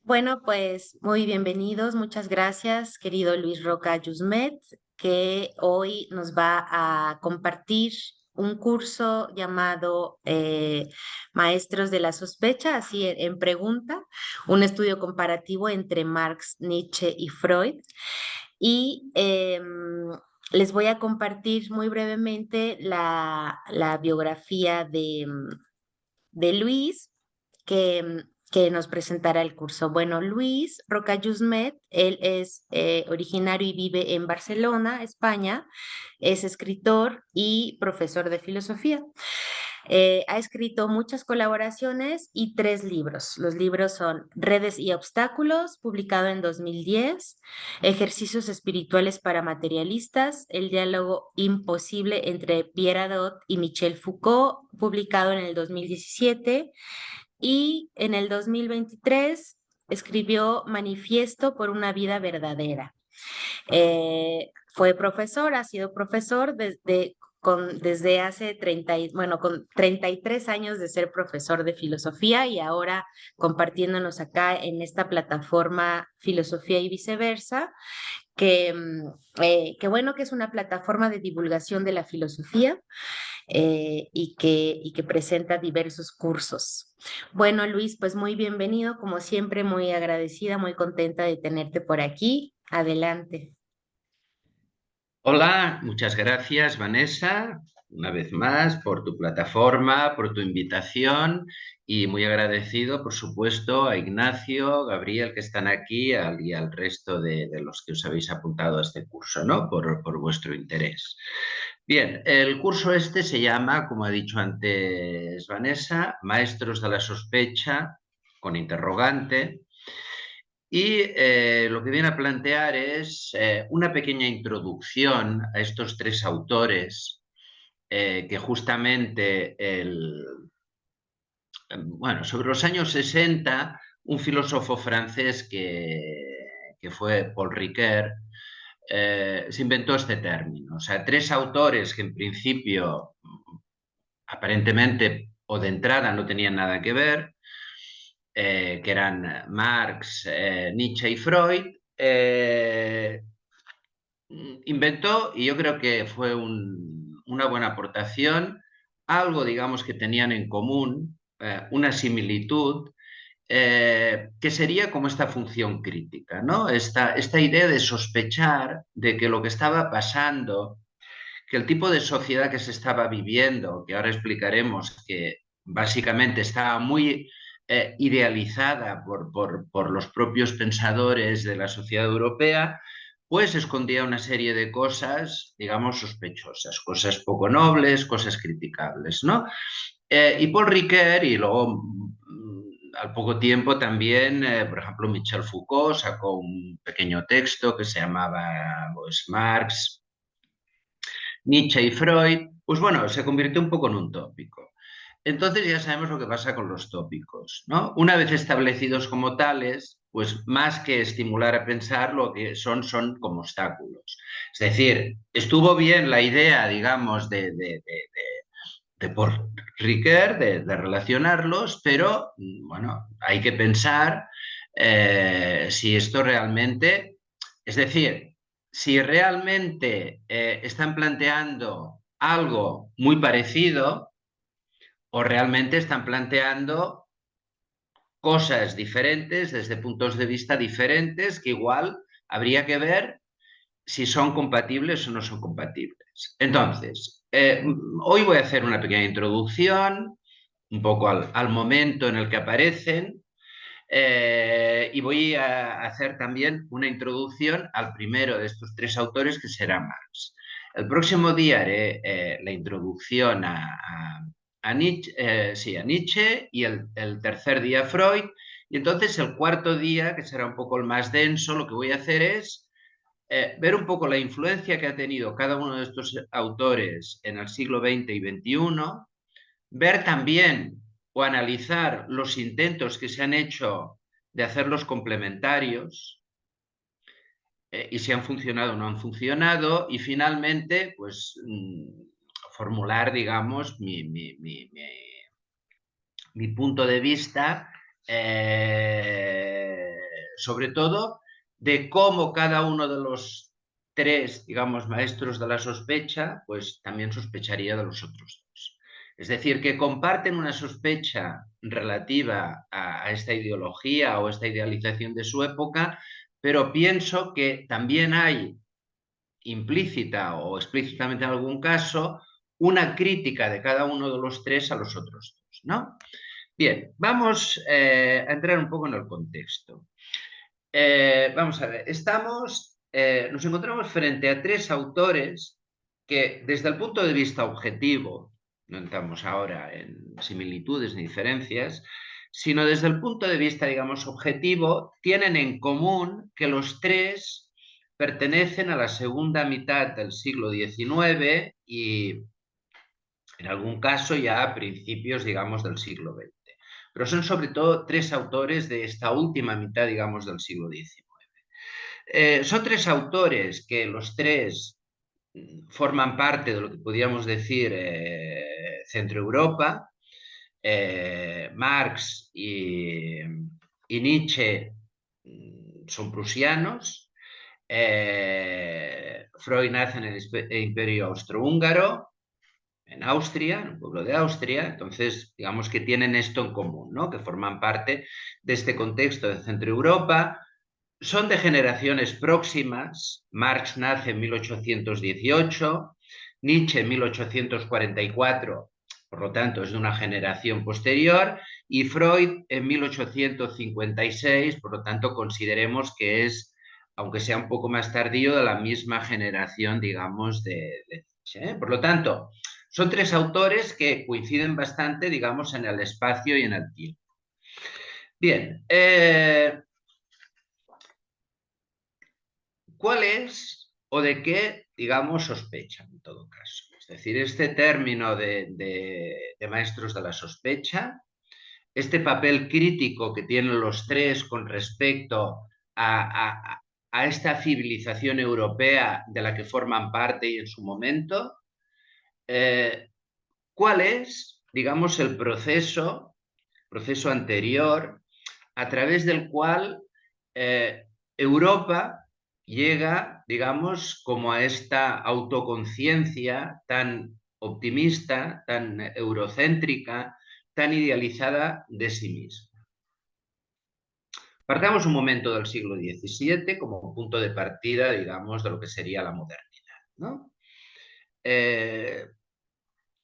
Bueno, pues muy bienvenidos, muchas gracias, querido Luis Roca Yusmet, que hoy nos va a compartir un curso llamado Maestros de la Sospecha, así en pregunta, un estudio comparativo entre Marx, Nietzsche y Freud. Y les voy a compartir muy brevemente la biografía de Luis que nos presentará el curso. Bueno, Luis Roca Yusmet, él es originario y vive en Barcelona, España, es escritor y profesor de filosofía. Ha escrito muchas colaboraciones y 3 libros. Los libros son Redes y Obstáculos, publicado en 2010, Ejercicios Espirituales para Materialistas, El diálogo imposible entre Pierre Hadot y Michel Foucault, publicado en el 2017, y en el 2023 escribió Manifiesto por una vida verdadera. Fue profesor, ha sido profesor desde hace con 33 años de ser profesor de filosofía y ahora compartiéndonos acá en esta plataforma Filosofía y Viceversa, que bueno que es una plataforma de divulgación de la filosofía y que presenta diversos cursos. Bueno, Luis, pues muy bienvenido, como siempre, muy agradecida, muy contenta de tenerte por aquí. Adelante. Hola, muchas gracias, Vanessa, una vez más por tu plataforma, por tu invitación y muy agradecido, por supuesto, a Ignacio, Gabriel, que están aquí y al resto de los que os habéis apuntado a este curso, ¿no? Por vuestro interés. Bien, el curso este se llama, como ha dicho antes Vanessa, Maestros de la Sospecha, con interrogante. Y lo que viene a plantear es una pequeña introducción a estos 3 autores que justamente bueno, sobre los años 60, un filósofo francés que fue Paul Ricoeur se inventó este término. O sea, 3 autores que en principio aparentemente o de entrada no tenían nada que ver, que eran Marx, Nietzsche y Freud, inventó, y yo creo que fue una buena aportación, algo, digamos, que tenían en común, una similitud, que sería como esta función crítica, ¿no? Esta idea de sospechar de que lo que estaba pasando, que el tipo de sociedad que se estaba viviendo, que ahora explicaremos que básicamente estaba muy idealizada por los propios pensadores de la sociedad europea, pues escondía una serie de cosas, digamos, sospechosas, cosas poco nobles, cosas criticables, ¿no? Y Paul Ricoeur, y luego al poco tiempo también, por ejemplo, Michel Foucault sacó un pequeño texto que se llamaba pues, Marx, Nietzsche y Freud, pues bueno, se convirtió un poco en un tópico. Entonces ya sabemos lo que pasa con los tópicos, ¿no? Una vez establecidos como tales, pues más que estimular a pensar, lo que son como obstáculos. Es decir, estuvo bien la idea, digamos, de por Ricoeur, de relacionarlos, pero bueno, hay que pensar si esto realmente, es decir, si realmente están planteando algo muy parecido o realmente están planteando cosas diferentes desde puntos de vista diferentes que igual habría que ver si son compatibles o no son compatibles. Entonces, hoy voy a hacer una pequeña introducción, un poco al momento en el que aparecen, y voy a hacer también una introducción al primero de estos 3 autores, que será Marx. El próximo día haré la introducción a Nietzsche, sí, a Nietzsche, y el tercer día Freud, y entonces el cuarto día, que será un poco el más denso, lo que voy a hacer es ver un poco la influencia que ha tenido cada uno de estos autores en el siglo XX y XXI, ver también o analizar los intentos que se han hecho de hacerlos complementarios y si han funcionado o no han funcionado, y finalmente, pues, formular, digamos, mi punto de vista, sobre todo, de cómo cada uno de los tres, digamos, maestros de la sospecha, pues también sospecharía de los otros dos. Es decir, que comparten una sospecha relativa a esta ideología o esta idealización de su época, pero pienso que también hay implícita o explícitamente en algún caso una crítica de cada uno de los tres a los otros dos, ¿no? Bien, vamos a entrar un poco en el contexto. Vamos a ver, nos encontramos frente a tres autores que desde el punto de vista objetivo, no entramos ahora en similitudes ni diferencias, sino desde el punto de vista, digamos, objetivo, tienen en común que los tres pertenecen a la segunda mitad del siglo XIX y en algún caso ya a principios, digamos, del siglo XX. Pero son sobre todo tres autores de esta última mitad, digamos, del siglo XIX. Son tres autores que los tres forman parte de lo que podríamos decir Centroeuropa. Marx y Nietzsche son prusianos. Freud nace en el Imperio Austrohúngaro, en Austria, en un pueblo de Austria, entonces digamos que tienen esto en común, ¿no? Que forman parte de este contexto de Centroeuropa, son de generaciones próximas. Marx nace en 1818, Nietzsche en 1844, por lo tanto es de una generación posterior, y Freud en 1856, por lo tanto consideremos que es, aunque sea un poco más tardío, de la misma generación, digamos, de Nietzsche, ¿eh? Por lo tanto, son tres autores que coinciden bastante, digamos, en el espacio y en el tiempo. Bien, ¿cuál es o de qué, digamos, sospechan en todo caso? Es decir, este término de maestros de la sospecha, este papel crítico que tienen los tres con respecto a esta civilización europea de la que forman parte y en su momento, ¿cuál es, digamos, el proceso anterior a través del cual Europa llega, digamos, como a esta autoconciencia tan optimista, tan eurocéntrica, tan idealizada de sí misma? Partamos un momento del siglo XVII como punto de partida, digamos, de lo que sería la modernidad, ¿no?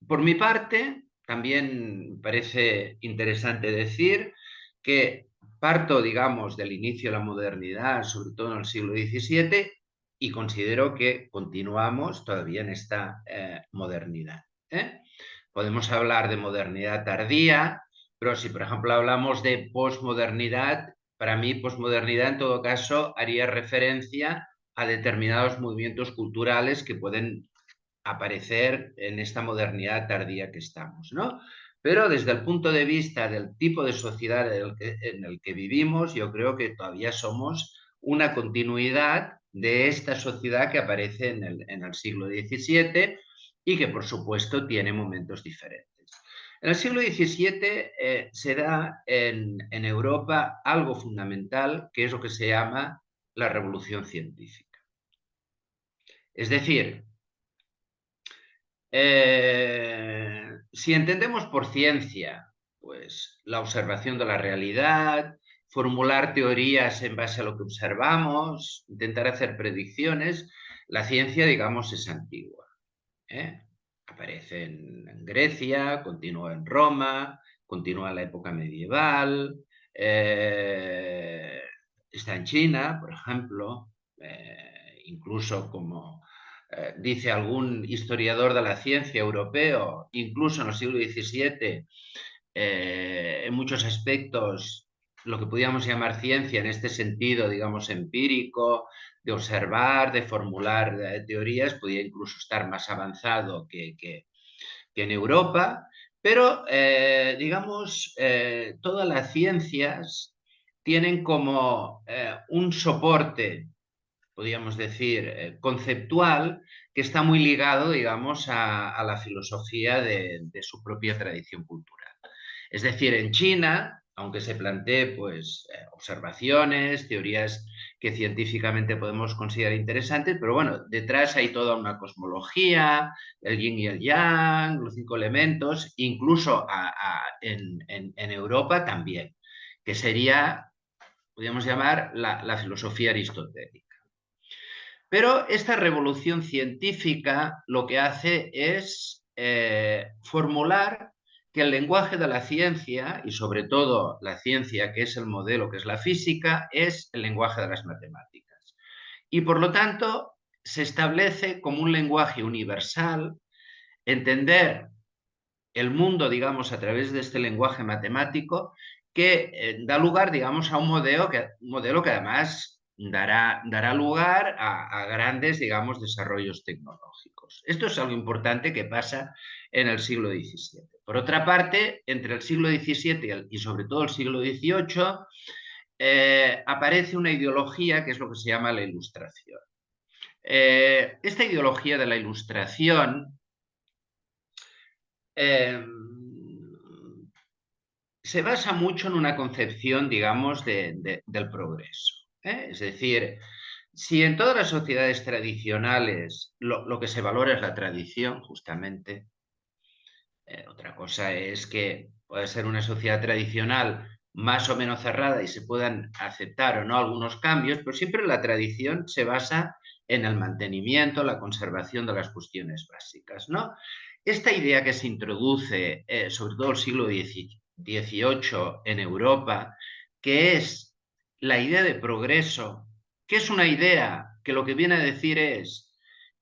Por mi parte, también parece interesante decir que parto, digamos, del inicio de la modernidad, sobre todo en el siglo XVII, y considero que continuamos todavía en esta modernidad, ¿eh? Podemos hablar de modernidad tardía, pero si, por ejemplo, hablamos de posmodernidad, para mí posmodernidad en todo caso haría referencia a determinados movimientos culturales que pueden aparecer en esta modernidad tardía que estamos, ¿no? Pero desde el punto de vista del tipo de sociedad en el que vivimos, yo creo que todavía somos una continuidad de esta sociedad que aparece en el siglo XVII y que, por supuesto, tiene momentos diferentes. En el siglo XVII se da en Europa algo fundamental, que es lo que se llama la revolución científica. Es decir, si entendemos por ciencia, pues la observación de la realidad, formular teorías en base a lo que observamos, intentar hacer predicciones, la ciencia, digamos, es antigua, ¿eh? Aparece en Grecia, continúa en Roma, continúa en la época medieval, está en China, por ejemplo, incluso como dice algún historiador de la ciencia europeo, incluso en el siglo XVII, en muchos aspectos, lo que podríamos llamar ciencia en este sentido, digamos, empírico, de observar, de formular teorías, podría incluso estar más avanzado que en Europa, pero, digamos, todas las ciencias tienen como un soporte, podríamos decir, conceptual, que está muy ligado, digamos, a la filosofía de su propia tradición cultural. Es decir, en China, aunque se plantee pues, observaciones, teorías que científicamente podemos considerar interesantes, pero bueno, detrás hay toda una cosmología, el yin y el yang, los 5 elementos, incluso en Europa también, que sería, podríamos llamar, la filosofía aristotélica. Pero esta revolución científica lo que hace es formular que el lenguaje de la ciencia, y sobre todo la ciencia que es el modelo, que es la física, es el lenguaje de las matemáticas. Y por lo tanto se establece como un lenguaje universal, entender el mundo, digamos, a través de este lenguaje matemático, que da lugar, digamos, a un modelo que además dará lugar a grandes, digamos, desarrollos tecnológicos. Esto es algo importante que pasa en el siglo XVII. Por otra parte, entre el siglo XVII y sobre todo el siglo XVIII, aparece una ideología que es lo que se llama la Ilustración. Esta ideología de la Ilustración eh, se basa mucho en una concepción, digamos, del progreso. Es decir, si en todas las sociedades tradicionales lo que se valora es la tradición, justamente, otra cosa es que puede ser una sociedad tradicional más o menos cerrada y se puedan aceptar o no algunos cambios, pero siempre la tradición se basa en el mantenimiento, la conservación de las cuestiones básicas, ¿no? Esta idea que se introduce, sobre todo el siglo XVIII en Europa, que es la idea de progreso, que es una idea que lo que viene a decir es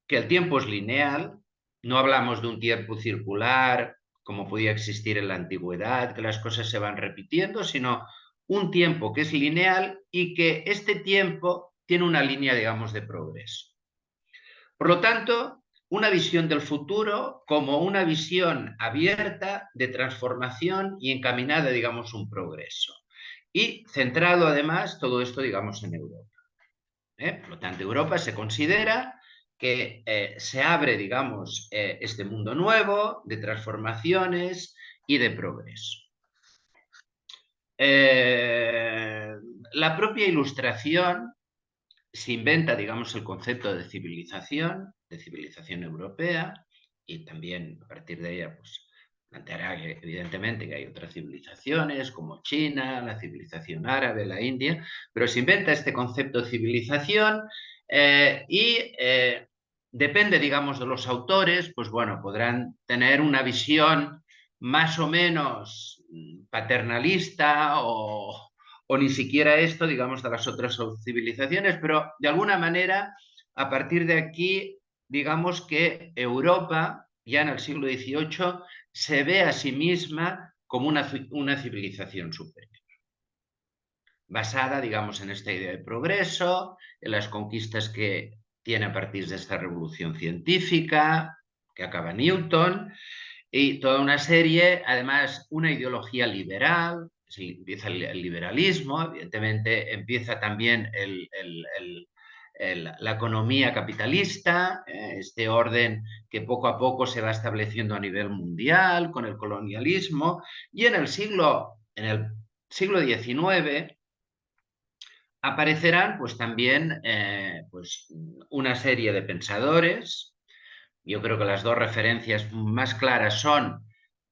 que el tiempo es lineal, no hablamos de un tiempo circular como podía existir en la antigüedad, que las cosas se van repitiendo, sino un tiempo que es lineal y que este tiempo tiene una línea, digamos, de progreso. Por lo tanto, una visión del futuro como una visión abierta de transformación y encaminada, digamos, un progreso. Y centrado además todo esto, digamos, en Europa. Por lo tanto, Europa se considera que se abre, digamos, este mundo nuevo de transformaciones y de progreso. Eh, la propia Ilustración se inventa, digamos, el concepto de civilización europea, y también a partir de ella, pues, planteará que, evidentemente, que hay otras civilizaciones como China, la civilización árabe, la India, pero se inventa este concepto de civilización y depende, digamos, de los autores, pues bueno, podrán tener una visión más o menos paternalista o ni siquiera esto, digamos, de las otras civilizaciones, pero de alguna manera, a partir de aquí, digamos que Europa, ya en el siglo XVIII, se ve a sí misma como una civilización superior, basada, digamos, en esta idea de progreso, en las conquistas que tiene a partir de esta revolución científica, que acaba Newton, y toda una serie, además, una ideología liberal, empieza el liberalismo, evidentemente empieza también la economía capitalista, este orden que poco a poco se va estableciendo a nivel mundial con el colonialismo, y en el siglo XIX aparecerán pues también pues, una serie de pensadores. Yo creo que las dos referencias más claras son,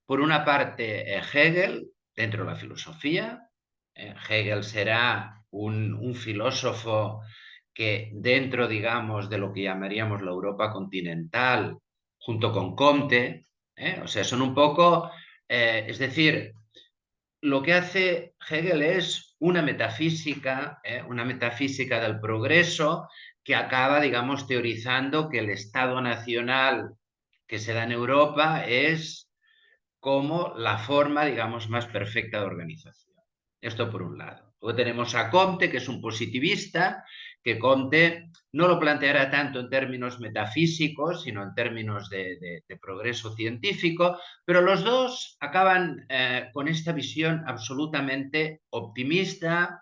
por una parte, Hegel, dentro de la filosofía. Hegel será un filósofo que dentro, digamos, de lo que llamaríamos la Europa continental, junto con Comte, o sea, son un poco, es decir, lo que hace Hegel es una metafísica del progreso que acaba, digamos, teorizando que el Estado nacional que se da en Europa es como la forma, digamos, más perfecta de organización. Esto por un lado. Luego tenemos a Comte, que es un positivista, que Comte no lo planteará tanto en términos metafísicos, sino en términos de progreso científico, pero los dos acaban con esta visión absolutamente optimista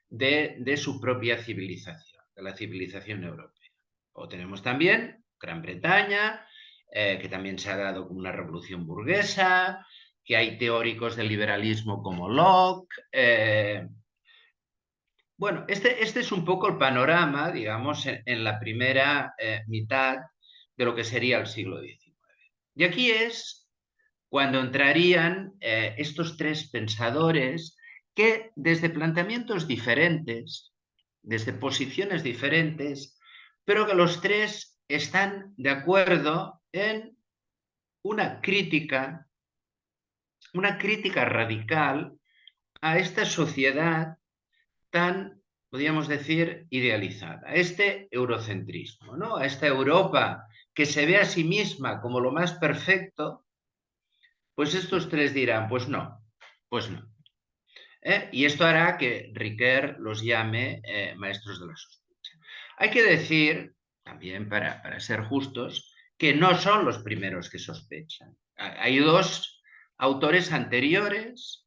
de su propia civilización, de la civilización europea. O tenemos también Gran Bretaña, que también se ha dado como una revolución burguesa, que hay teóricos del liberalismo como Locke. Bueno, este es un poco el panorama, digamos, en la primera mitad de lo que sería el siglo XIX. Y aquí es cuando entrarían estos tres pensadores que desde planteamientos diferentes, desde posiciones diferentes, pero que los tres están de acuerdo en una crítica radical a esta sociedad tan, podríamos decir, idealizada, a este eurocentrismo, ¿no? A esta Europa que se ve a sí misma como lo más perfecto, pues estos tres dirán, pues no, pues no. Y esto hará que Ricoeur los llame maestros de la sospecha. Hay que decir, también para ser justos, que no son los primeros que sospechan. Hay dos autores anteriores,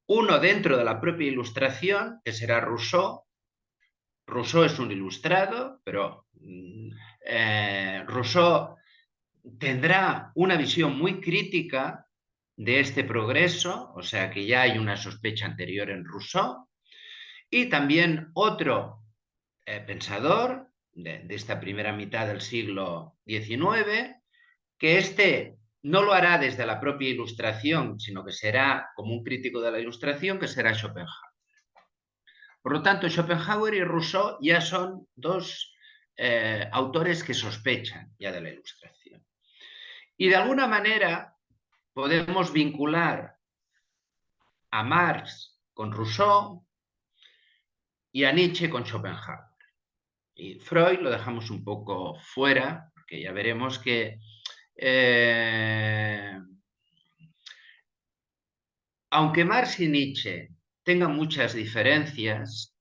uno dentro de la propia Ilustración, que será Rousseau. Rousseau es un ilustrado, pero Rousseau tendrá una visión muy crítica de este progreso, o sea que ya hay una sospecha anterior en Rousseau, y también otro pensador de esta primera mitad del siglo XIX, que este no lo hará desde la propia Ilustración, sino que será como un crítico de la Ilustración, que será Schopenhauer. Por lo tanto, Schopenhauer y Rousseau ya son dos autores que sospechan ya de la Ilustración. Y de alguna manera podemos vincular a Marx con Rousseau y a Nietzsche con Schopenhauer. Y Freud lo dejamos un poco fuera, porque ya veremos que aunque Marx y Nietzsche tengan muchas diferencias,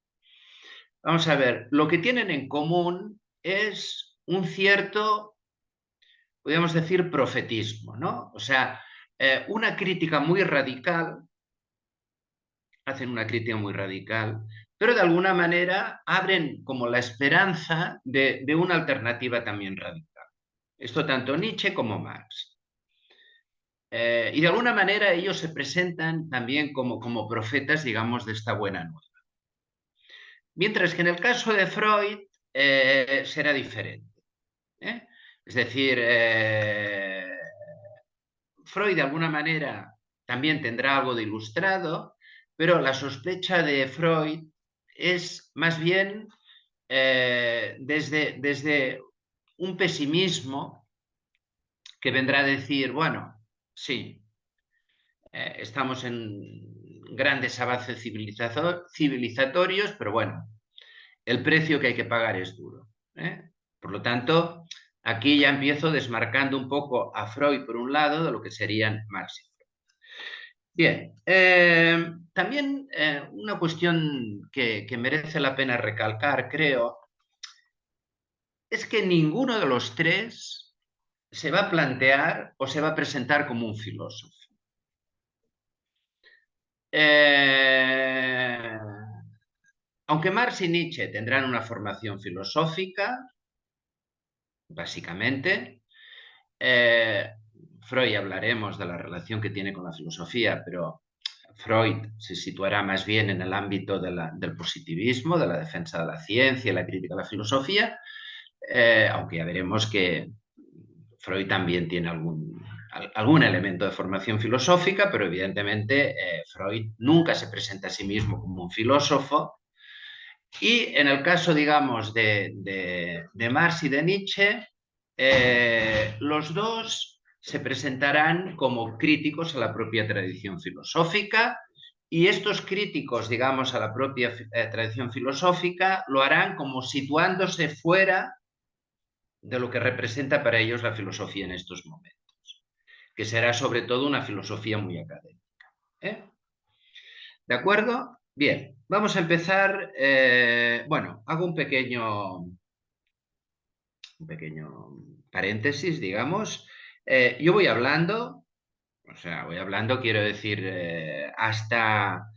vamos a ver, lo que tienen en común es un cierto, podríamos decir, profetismo, ¿no? O sea, una crítica muy radical, hacen una crítica muy radical, pero de alguna manera abren como la esperanza de una alternativa también radical. Esto tanto Nietzsche como Marx. Y de alguna manera ellos se presentan también como profetas, digamos, de esta buena nueva. Mientras que en el caso de Freud será diferente. Es decir, Freud de alguna manera también tendrá algo de ilustrado, pero la sospecha de Freud es más bien desde un pesimismo que vendrá a decir, bueno, sí, estamos en grandes avances civilizatorios, pero bueno, el precio que hay que pagar es duro. Por lo tanto, aquí ya empiezo desmarcando un poco a Freud por un lado de lo que serían Marx y Freud. Bien, también una cuestión que merece la pena recalcar, creo, es que ninguno de los tres se va a plantear o se va a presentar como un filósofo. Aunque Marx y Nietzsche tendrán una formación filosófica, básicamente, Freud hablaremos de la relación que tiene con la filosofía, pero Freud se situará más bien en el ámbito del positivismo, de la defensa de la ciencia y la crítica a la filosofía, aunque ya veremos que Freud también tiene algún elemento de formación filosófica, pero evidentemente Freud nunca se presenta a sí mismo como un filósofo. Y en el caso, digamos, de Marx y de Nietzsche, los dos se presentarán como críticos a la propia tradición filosófica y estos críticos, digamos, a la propia tradición filosófica lo harán como situándose fuera de lo que representa para ellos la filosofía en estos momentos, que será sobre todo una filosofía muy académica. ¿De acuerdo? Bien, vamos a empezar. Bueno, hago un pequeño paréntesis, digamos. Yo voy hablando, o sea, voy hablando, quiero decir, hasta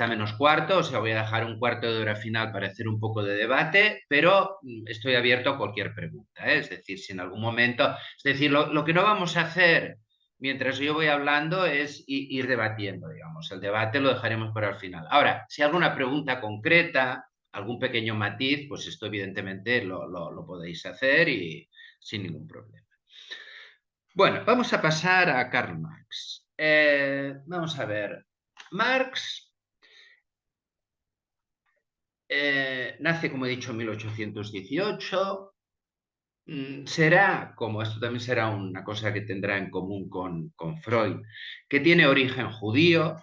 menos cuarto, o sea, voy a dejar un cuarto de hora final para hacer un poco de debate, pero estoy abierto a cualquier pregunta, ¿eh? Es decir, si en algún momento, es decir, lo que no vamos a hacer mientras yo voy hablando es ir debatiendo, digamos. El debate lo dejaremos para el final. Ahora, si hay alguna pregunta concreta, algún pequeño matiz, pues esto evidentemente lo podéis hacer y sin ningún problema. Bueno, vamos a pasar a Karl Marx. Vamos a ver. Marx nace, como he dicho, en 1818. Será, como esto también será una cosa que tendrá en común con Freud, que tiene origen judío,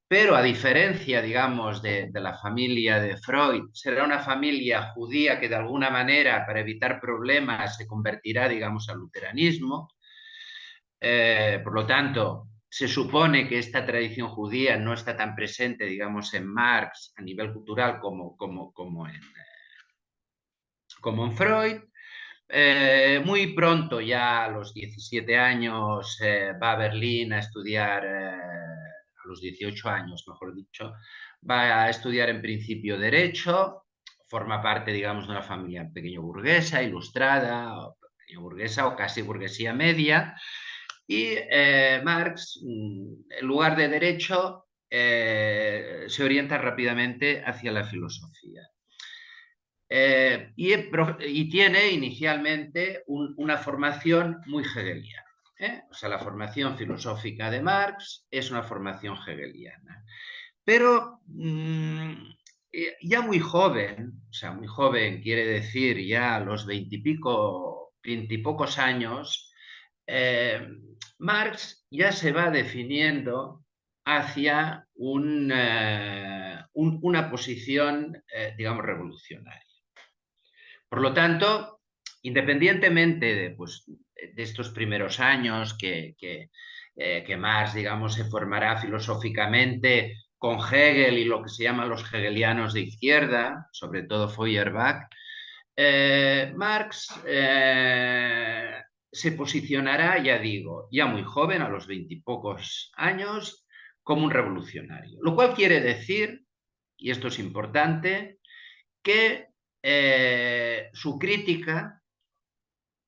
pero a diferencia, digamos, de la familia de Freud, será una familia judía que de alguna manera, para evitar problemas, se convertirá, digamos, al luteranismo. Por lo tanto, se supone que esta tradición judía no está tan presente, digamos, en Marx a nivel cultural como en Freud. Muy pronto, ya a los 17 años, va a Berlín a estudiar, a los 18 años, mejor dicho, va a estudiar en principio Derecho, forma parte, digamos, de una familia pequeño burguesa, ilustrada, o pequeño burguesa o casi burguesía media, y Marx, en lugar de Derecho, se orienta rápidamente hacia la filosofía. Y tiene inicialmente una formación muy hegeliana. O sea, la formación filosófica de Marx es una formación hegeliana. Pero ya muy joven, o sea, muy joven quiere decir ya a los veintipocos años, Marx ya se va definiendo hacia una posición, digamos, revolucionaria. Por lo tanto, independientemente de estos primeros años que Marx, digamos, se formará filosóficamente con Hegel y lo que se llaman los hegelianos de izquierda, sobre todo Feuerbach, Marx se posicionará, ya digo, ya muy joven, a los veintipocos años, como un revolucionario. Lo cual quiere decir, y esto es importante, que su crítica,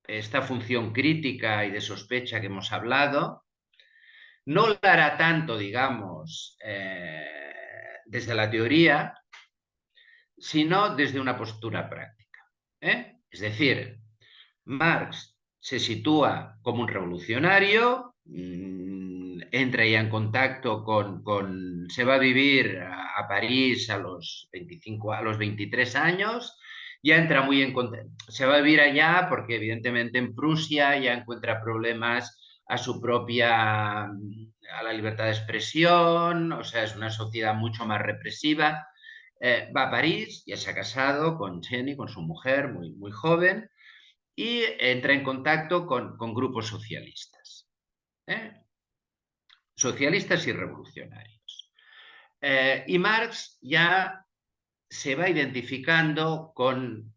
esta función crítica y de sospecha que hemos hablado, no la hará tanto, digamos, desde la teoría, sino desde una postura práctica. Es decir, Marx se sitúa como un revolucionario, entra ya en contacto se va a vivir a París a los 25, a los 23 años, ya entra muy en contacto, se va a vivir allá porque evidentemente en Prusia ya encuentra problemas a su propia, a la libertad de expresión, o sea, es una sociedad mucho más represiva. Va a París, ya se ha casado con Jenny, con su mujer, muy, muy joven, y entra en contacto con grupos socialistas, ¿eh? Socialistas y revolucionarios. Y Marx ya se va identificando con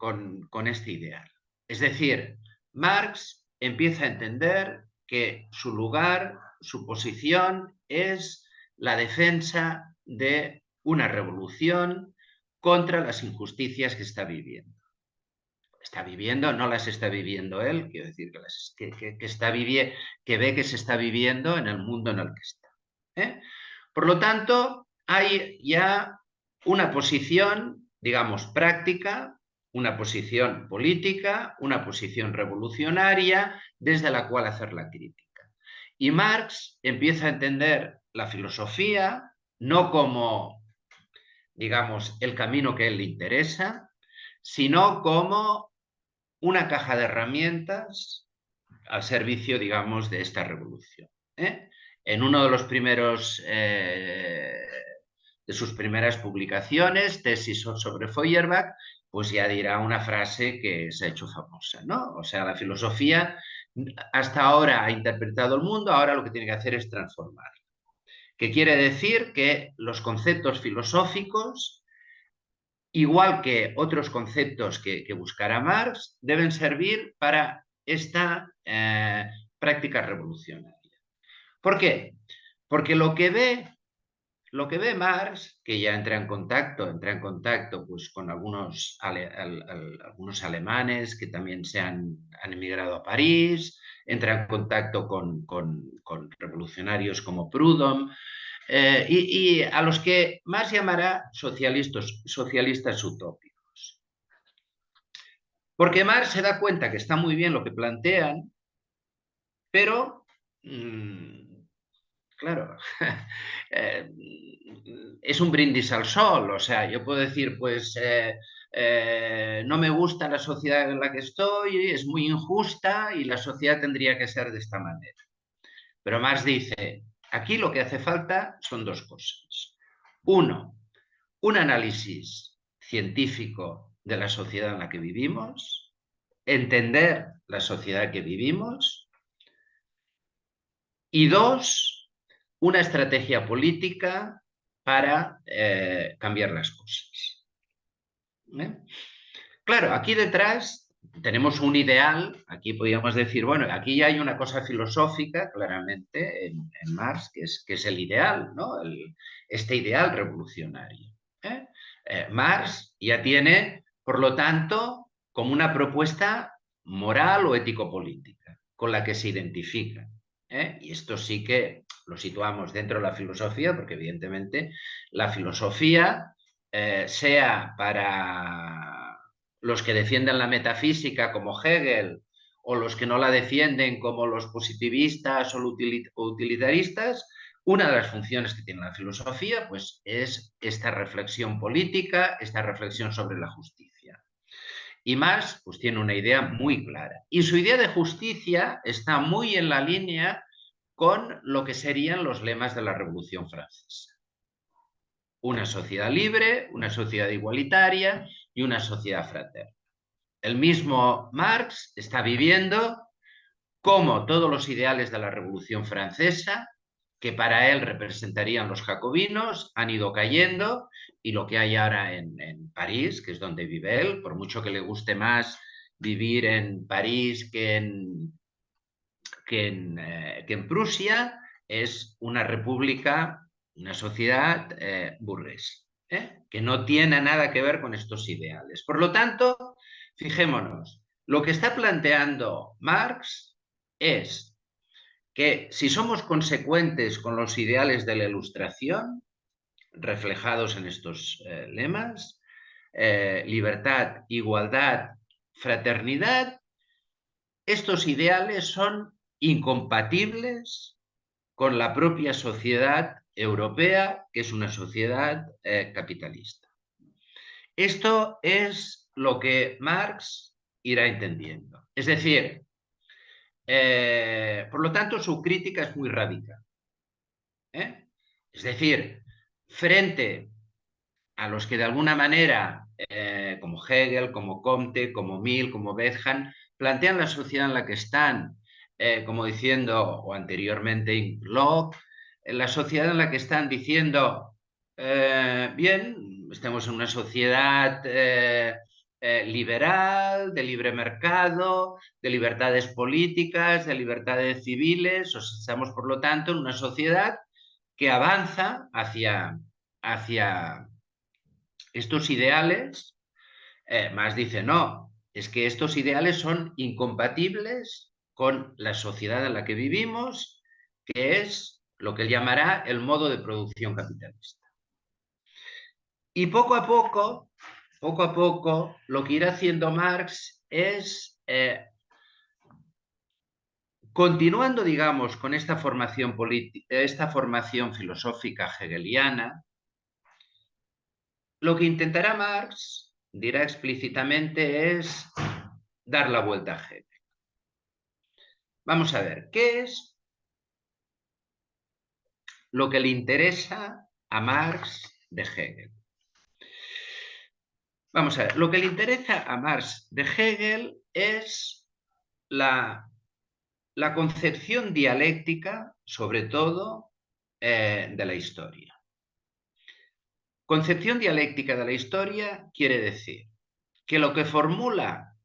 este ideal. Es decir, Marx empieza a entender que su lugar, su posición es la defensa de una revolución contra las injusticias que está viviendo. Está viviendo, no las está viviendo él, quiero decir que ve que se está viviendo en el mundo en el que está. Por lo tanto, hay ya una posición, digamos, práctica, una posición política, una posición revolucionaria desde la cual hacer la crítica. Y Marx empieza a entender la filosofía no como, digamos, el camino que a él le interesa, sino como una caja de herramientas al servicio, digamos, de esta revolución. En uno de los primeros, de sus primeras publicaciones, tesis sobre Feuerbach, pues ya dirá una frase que se ha hecho famosa, ¿no? O sea, la filosofía hasta ahora ha interpretado el mundo, ahora lo que tiene que hacer es transformar. Que quiere decir que los conceptos filosóficos, igual que otros conceptos que buscará Marx, deben servir para esta práctica revolucionaria. ¿Por qué? Porque lo que ve Marx, que ya entra en contacto pues, con algunos alemanes que también han emigrado a París, entra en contacto con revolucionarios como Proudhon, y a los que Marx llamará socialistas utópicos. Porque Marx se da cuenta que está muy bien lo que plantean, pero, claro, es un brindis al sol. O sea, yo puedo decir, pues no me gusta la sociedad en la que estoy, es muy injusta y la sociedad tendría que ser de esta manera. Pero Marx dice, aquí lo que hace falta son dos cosas. Uno, un análisis científico de la sociedad en la que vivimos, entender la sociedad que vivimos, y dos, una estrategia política para cambiar las cosas. ¿Eh? Claro, aquí detrás tenemos un ideal, aquí podríamos decir, bueno, aquí ya hay una cosa filosófica, claramente, en Marx, que es el ideal, ¿no? Este ideal revolucionario. ¿Eh? Marx ya tiene, por lo tanto, como una propuesta moral o ético-política con la que se identifica. Y esto sí que lo situamos dentro de la filosofía, porque evidentemente la filosofía, sea para los que defienden la metafísica como Hegel o los que no la defienden como los positivistas o utilitaristas, una de las funciones que tiene la filosofía pues, es esta reflexión política, esta reflexión sobre la justicia. Y Marx pues, tiene una idea muy clara. Y su idea de justicia está muy en la línea con lo que serían los lemas de la Revolución Francesa. Una sociedad libre, una sociedad igualitaria y una sociedad fraterna. El mismo Marx está viviendo cómo todos los ideales de la Revolución Francesa, que para él representarían los jacobinos, han ido cayendo, y lo que hay ahora en París, que es donde vive él, por mucho que le guste más vivir en París que en Prusia, es una república, una sociedad burguesa, que no tiene nada que ver con estos ideales. Por lo tanto, fijémonos, lo que está planteando Marx es que si somos consecuentes con los ideales de la Ilustración, reflejados en estos lemas, libertad, igualdad, fraternidad, estos ideales son incompatibles con la propia sociedad europea, que es una sociedad capitalista. Esto es lo que Marx irá entendiendo. Es decir, por lo tanto, su crítica es muy radical. Es decir, frente a los que de alguna manera, como Hegel, como Comte, como Mill, como Bentham, plantean la sociedad en la que están, como diciendo, o anteriormente Locke, la sociedad en la que están diciendo, bien, estamos en una sociedad liberal, de libre mercado, de libertades políticas, de libertades civiles, o sea, estamos por lo tanto en una sociedad que avanza hacia estos ideales. Marx dice, no, es que estos ideales son incompatibles con la sociedad en la que vivimos, que es lo que él llamará el modo de producción capitalista. Y poco a poco, lo que irá haciendo Marx es, continuando, digamos, con esta formación filosófica hegeliana, lo que intentará Marx, dirá explícitamente, es dar la vuelta a Hegel. Vamos a ver, ¿qué es lo que le interesa a Marx de Hegel? Vamos a ver, lo que le interesa a Marx de Hegel es la concepción dialéctica, sobre todo, de la historia. Concepción dialéctica de la historia quiere decir que lo que formula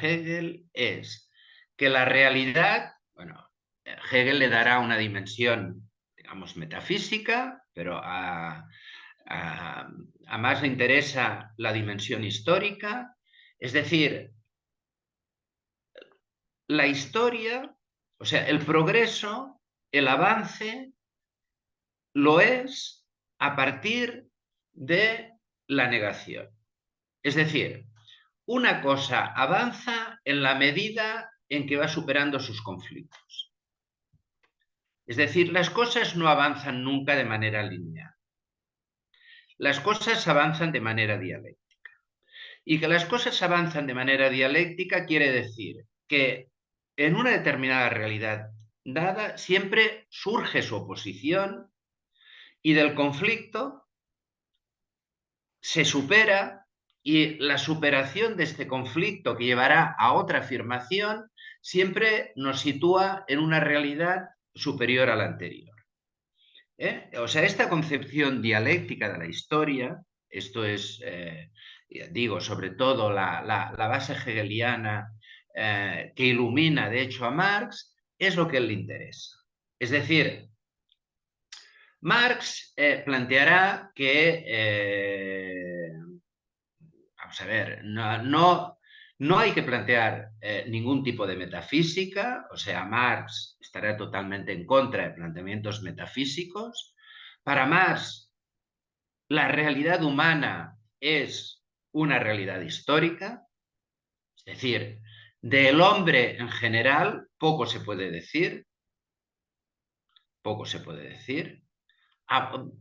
Hegel es que la realidad, bueno, Hegel le dará una dimensión, digamos, metafísica, pero a Marx le interesa la dimensión histórica, es decir, la historia, o sea, el progreso, el avance, lo es a partir de la negación. Es decir, una cosa avanza en la medida en que va superando sus conflictos. Es decir, las cosas no avanzan nunca de manera lineal. Las cosas avanzan de manera dialéctica. Y que las cosas avanzan de manera dialéctica quiere decir que en una determinada realidad dada siempre surge su oposición y del conflicto se supera, y la superación de este conflicto que llevará a otra afirmación siempre nos sitúa en una realidad superior a la anterior. O sea, esta concepción dialéctica de la historia, esto es, digo, sobre todo la base hegeliana que ilumina, de hecho, a Marx, es lo que le interesa. Es decir, Marx planteará que, vamos a ver, no hay que plantear ningún tipo de metafísica, o sea, Marx estará totalmente en contra de planteamientos metafísicos. Para Marx, la realidad humana es una realidad histórica, es decir, del hombre en general poco se puede decir, poco se puede decir.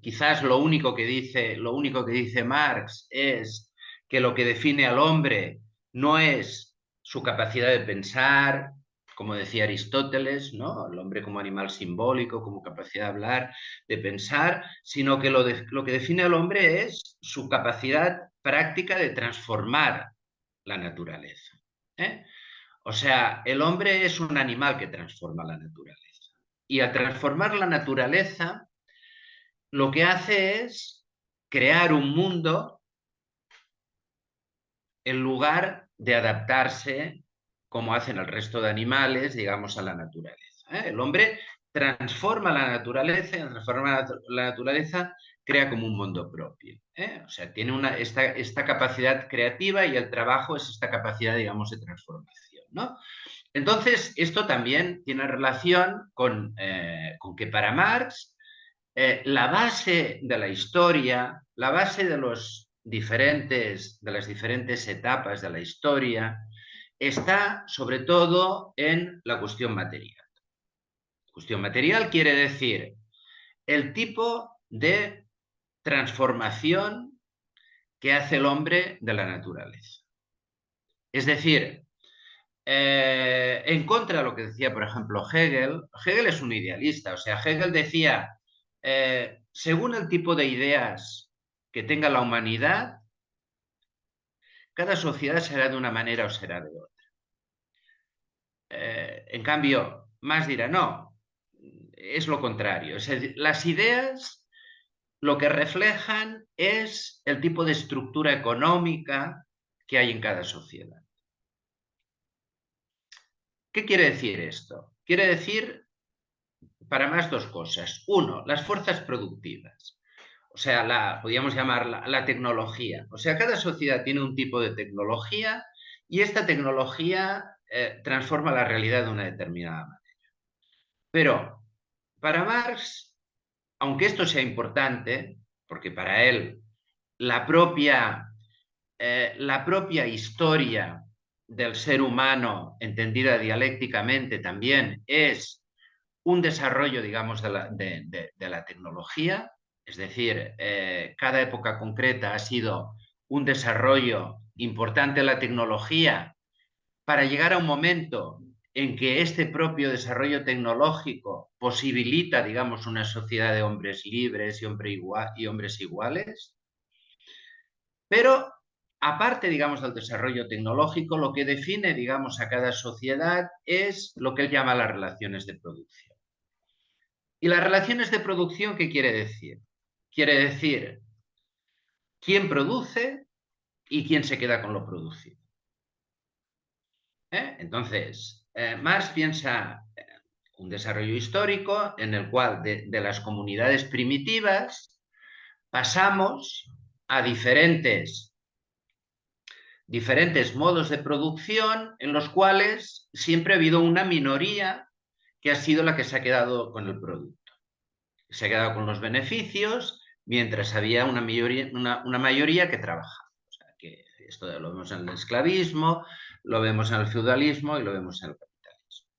Quizás lo único que dice Marx es que lo que define al hombre no es su capacidad de pensar, como decía Aristóteles, ¿no? El hombre como animal simbólico, como capacidad de hablar, de pensar, sino que lo que define al hombre es su capacidad práctica de transformar la naturaleza. ¿Eh? O sea, el hombre es un animal que transforma la naturaleza. Y al transformar la naturaleza, lo que hace es crear un mundo en lugar de adaptarse, como hacen el resto de animales, digamos, a la naturaleza. El hombre transforma la naturaleza y al transformar la naturaleza crea como un mundo propio. O sea, tiene esta capacidad creativa y el trabajo es esta capacidad, digamos, de transformación, ¿no? Entonces, esto también tiene relación con que para Marx la base de la historia, la base de las diferentes etapas de la historia, está sobre todo en la cuestión material. Cuestión material quiere decir el tipo de transformación que hace el hombre de la naturaleza. Es decir, en contra de lo que decía, por ejemplo, Hegel, Hegel es un idealista, o sea, Hegel decía, según el tipo de ideas que tenga la humanidad, cada sociedad será de una manera o será de otra. En cambio, Marx dirá, no, es lo contrario. Es decir, las ideas lo que reflejan es el tipo de estructura económica que hay en cada sociedad. ¿Qué quiere decir esto? Quiere decir para más dos cosas. Uno, las fuerzas productivas. O sea, podríamos llamarla la tecnología. O sea, cada sociedad tiene un tipo de tecnología y esta tecnología transforma la realidad de una determinada manera. Pero para Marx, aunque esto sea importante, porque para él la propia historia del ser humano, entendida dialécticamente también, es un desarrollo, digamos, de la tecnología, es decir, cada época concreta ha sido un desarrollo importante de la tecnología para llegar a un momento en que este propio desarrollo tecnológico posibilita, digamos, una sociedad de hombres libres y hombres iguales. Pero aparte, digamos, del desarrollo tecnológico, lo que define, digamos, a cada sociedad es lo que él llama las relaciones de producción. ¿Y las relaciones de producción qué quiere decir? Quiere decir quién produce y quién se queda con lo producido. Entonces, Marx piensa un desarrollo histórico en el cual de las comunidades primitivas pasamos a diferentes diferentes modos de producción en los cuales siempre ha habido una minoría que ha sido la que se ha quedado con el producto. Se ha quedado con los beneficios, mientras había una mayoría que trabajaba. O sea, que esto lo vemos en el esclavismo, lo vemos en el feudalismo y lo vemos en el capitalismo.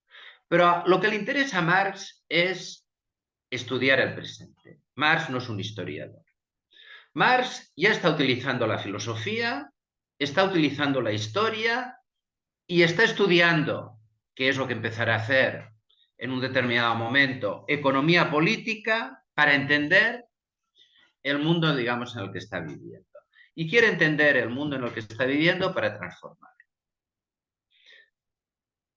Pero lo que le interesa a Marx es estudiar el presente. Marx no es un historiador. Marx ya está utilizando la filosofía, está utilizando la historia y está estudiando, que es lo que empezará a hacer en un determinado momento, economía política para entender el mundo, digamos, en el que está viviendo. Y quiere entender el mundo en el que está viviendo para transformar.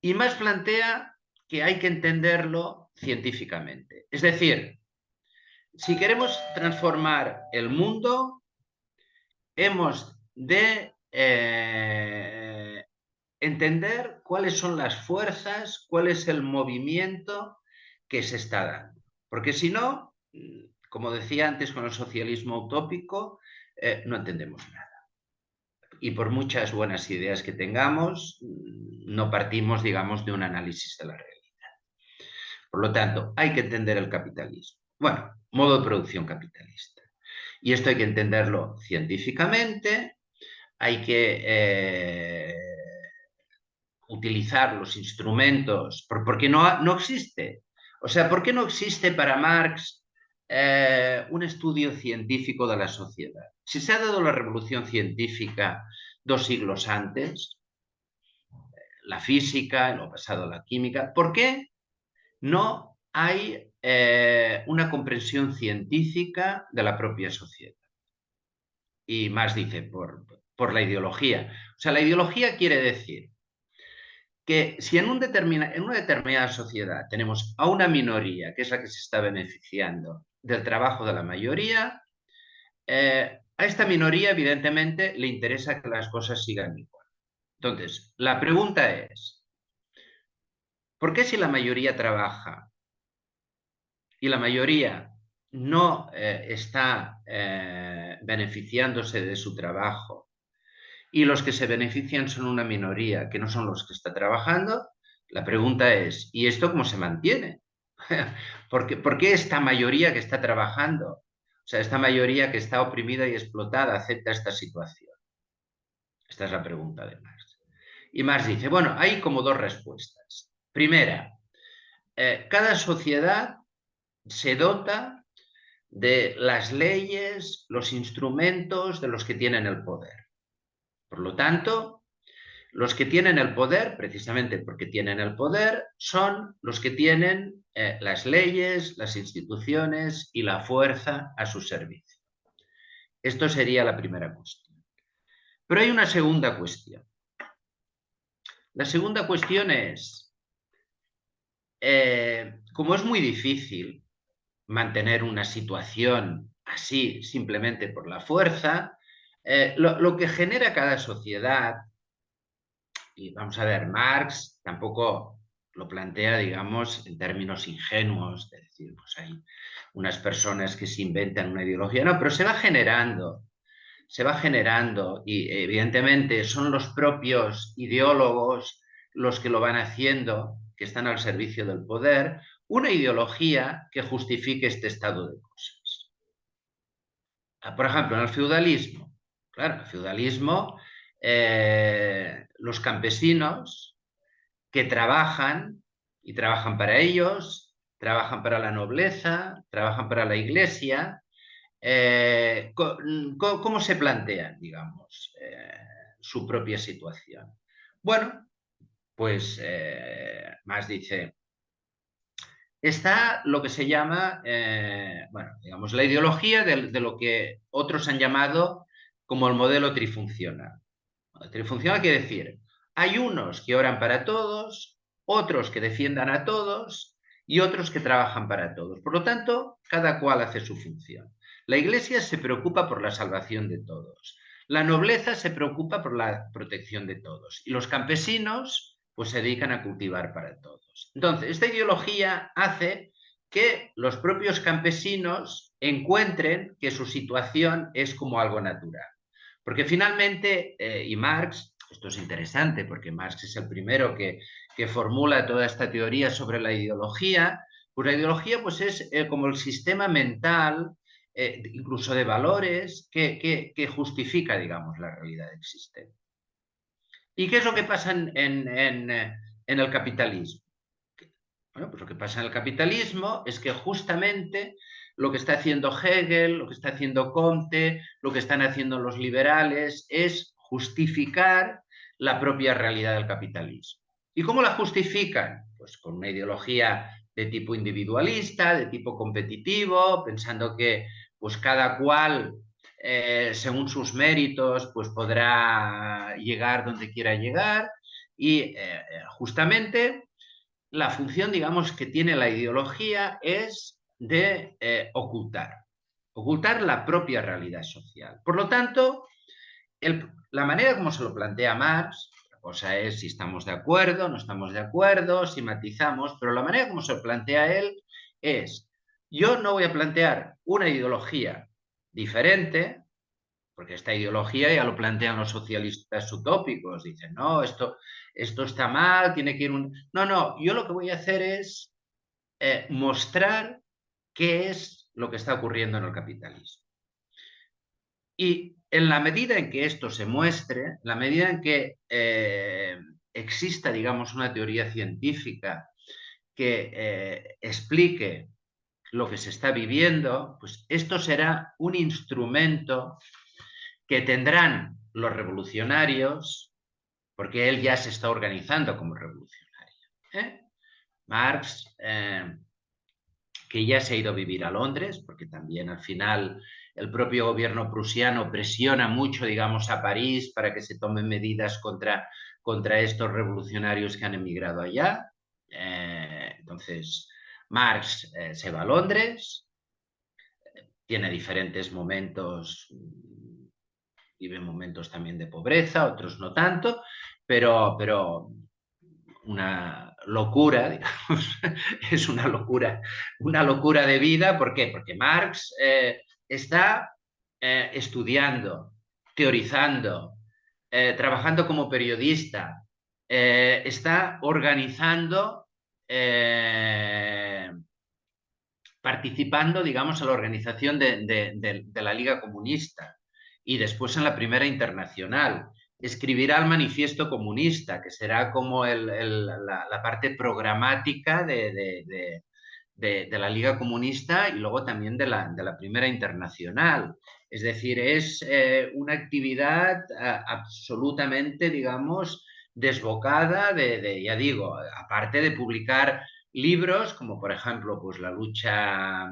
Y Marx plantea que hay que entenderlo científicamente. Es decir, si queremos transformar el mundo, hemos de entender cuáles son las fuerzas, cuál es el movimiento que se está dando. Porque si no, como decía antes con el socialismo utópico, no entendemos nada. Y por muchas buenas ideas que tengamos, no partimos, digamos, de un análisis de la realidad. Por lo tanto, hay que entender el capitalismo. Bueno, modo de producción capitalista. Y esto hay que entenderlo científicamente, hay que utilizar los instrumentos, porque no existe. O sea, ¿por qué no existe para Marx un estudio científico de la sociedad? Si se ha dado la revolución científica 2 siglos antes, la física, en lo pasado la química, ¿por qué no hay una comprensión científica de la propia sociedad? Y Marx dice, por la ideología. O sea, la ideología quiere decir que si en una determinada sociedad tenemos a una minoría, que es la que se está beneficiando del trabajo de la mayoría, a esta minoría evidentemente le interesa que las cosas sigan igual. Entonces, la pregunta es, ¿por qué si la mayoría trabaja y la mayoría no está beneficiándose de su trabajo y los que se benefician son una minoría que no son los que está trabajando? La pregunta es, ¿y esto cómo se mantiene? ¿Por qué esta mayoría que está trabajando, o sea, esta mayoría que está oprimida y explotada, acepta esta situación? Esta es la pregunta de Marx. Y Marx dice, bueno, hay como 2 respuestas. Primera, cada sociedad se dota de las leyes, los instrumentos de los que tienen el poder. Por lo tanto, los que tienen el poder, precisamente porque tienen el poder, son los que tienen las leyes, las instituciones y la fuerza a su servicio. Esto sería la primera cuestión. Pero hay una segunda cuestión. La segunda cuestión es, como es muy difícil mantener una situación así simplemente por la fuerza, lo que genera cada sociedad, y vamos a ver, Marx tampoco lo plantea, digamos, en términos ingenuos, de decir, pues hay unas personas que se inventan una ideología, no, pero se va generando y evidentemente son los propios ideólogos los que lo van haciendo, que están al servicio del poder, una ideología que justifique este estado de cosas. Por ejemplo, en el feudalismo, claro, el feudalismo, los campesinos que trabajan y trabajan para ellos, trabajan para la nobleza, trabajan para la iglesia, ¿cómo se plantean, digamos, su propia situación? Bueno, pues Marx dice, está lo que se llama, bueno, digamos, la ideología de lo que otros han llamado como el modelo trifuncional. Trifuncional quiere decir, hay unos que oran para todos, otros que defiendan a todos y otros que trabajan para todos. Por lo tanto, cada cual hace su función. La Iglesia se preocupa por la salvación de todos. La nobleza se preocupa por la protección de todos. Y los campesinos pues se dedican a cultivar para todos. Entonces, esta ideología hace que los propios campesinos encuentren que su situación es como algo natural. Porque finalmente, y Marx, esto es interesante porque Marx es el primero que formula toda esta teoría sobre la ideología, pues la ideología pues es como el sistema mental, incluso de valores, que justifica, digamos, la realidad existente. ¿Y qué es lo que pasa en el capitalismo? Bueno, pues lo que pasa en el capitalismo es que justamente lo que está haciendo Hegel, lo que está haciendo Comte, lo que están haciendo los liberales es justificar la propia realidad del capitalismo. ¿Y cómo la justifican? Pues con una ideología de tipo individualista, de tipo competitivo, pensando que pues cada cual, según sus méritos, pues podrá llegar donde quiera llegar y justamente la función, digamos, que tiene la ideología es de ocultar la propia realidad social. Por lo tanto, la manera como se lo plantea Marx, la cosa es si estamos de acuerdo, no estamos de acuerdo, si matizamos, pero la manera como se lo plantea él es, yo no voy a plantear una ideología diferente, porque esta ideología ya lo plantean los socialistas utópicos, dicen, no, esto está mal, tiene que ir un... No, no, yo lo que voy a hacer es mostrar qué es lo que está ocurriendo en el capitalismo. Y en la medida en que esto se muestre, la medida en que exista, digamos, una teoría científica que explique lo que se está viviendo, pues esto será un instrumento que tendrán los revolucionarios, porque él ya se está organizando como revolucionario. Marx, que ya se ha ido a vivir a Londres, porque también al final el propio gobierno prusiano presiona mucho, digamos, a París para que se tomen medidas contra estos revolucionarios que han emigrado allá. Entonces, Marx se va a Londres, tiene diferentes momentos, vive momentos también de pobreza, otros no tanto, pero una locura, digamos, es una locura de vida. ¿Por qué? Porque Marx está estudiando, teorizando, trabajando como periodista, está organizando, participando, digamos, en la organización de la Liga Comunista y después en la Primera Internacional. Escribirá el Manifiesto Comunista, que será como la parte programática de la Liga Comunista y luego también de la Primera Internacional. Es decir, es una actividad absolutamente, digamos, desbocada ya digo, aparte de publicar libros como por ejemplo pues la lucha,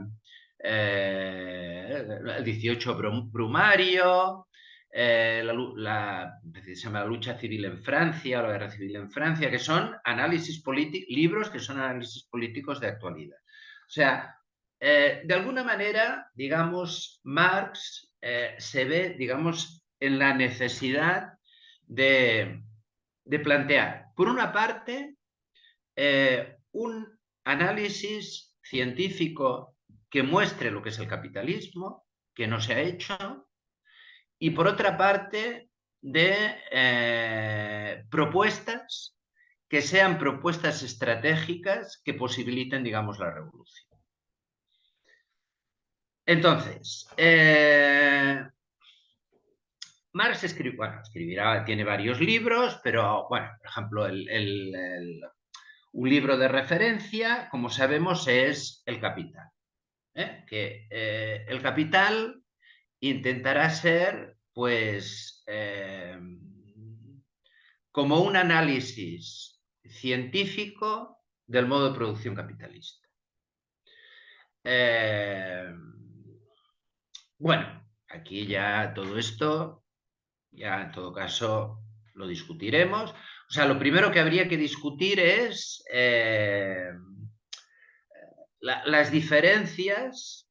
el 18 Brumario, se llama la lucha civil en Francia, o la guerra civil en Francia, que son libros que son análisis políticos de actualidad. O sea, de alguna manera, digamos, Marx se ve, digamos, en la necesidad de plantear, por una parte, un análisis científico que muestre lo que es el capitalismo, que no se ha hecho, y por otra parte, de propuestas que sean propuestas estratégicas que posibiliten, digamos, la revolución. Entonces, Marx escribirá, tiene varios libros, pero, bueno, por ejemplo, un libro de referencia, como sabemos, es El Capital. Que El Capital intentará ser, pues, como un análisis científico del modo de producción capitalista. Bueno, aquí ya todo esto, ya en todo caso lo discutiremos. O sea, lo primero que habría que discutir es las diferencias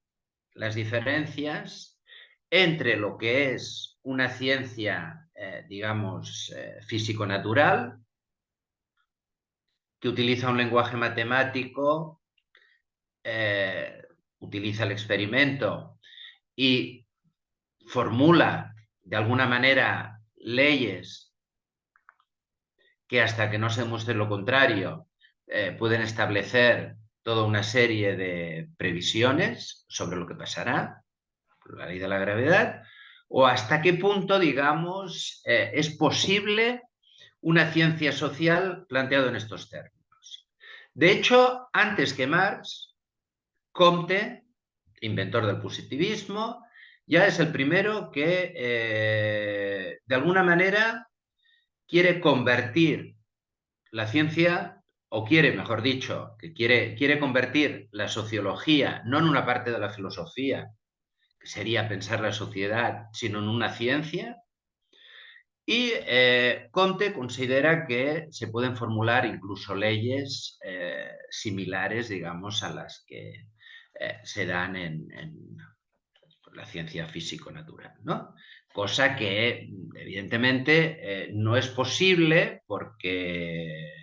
entre lo que es una ciencia, digamos, físico-natural, que utiliza un lenguaje matemático, utiliza el experimento y formula de alguna manera, leyes que hasta que no se demuestre lo contrario, pueden establecer toda una serie de previsiones sobre lo que pasará, por la ley de la gravedad, o hasta qué punto, digamos, es posible una ciencia social planteado en estos términos. De hecho, antes que Marx, Comte, inventor del positivismo, ya es el primero que, de alguna manera, quiere convertir la ciencia, o quiere, mejor dicho, que quiere convertir la sociología no en una parte de la filosofía, que sería pensar la sociedad, sino en una ciencia. Y Comte considera que se pueden formular incluso leyes similares, digamos, a las que se dan en la ciencia físico-natural, ¿no? Cosa que, evidentemente, no es posible porque,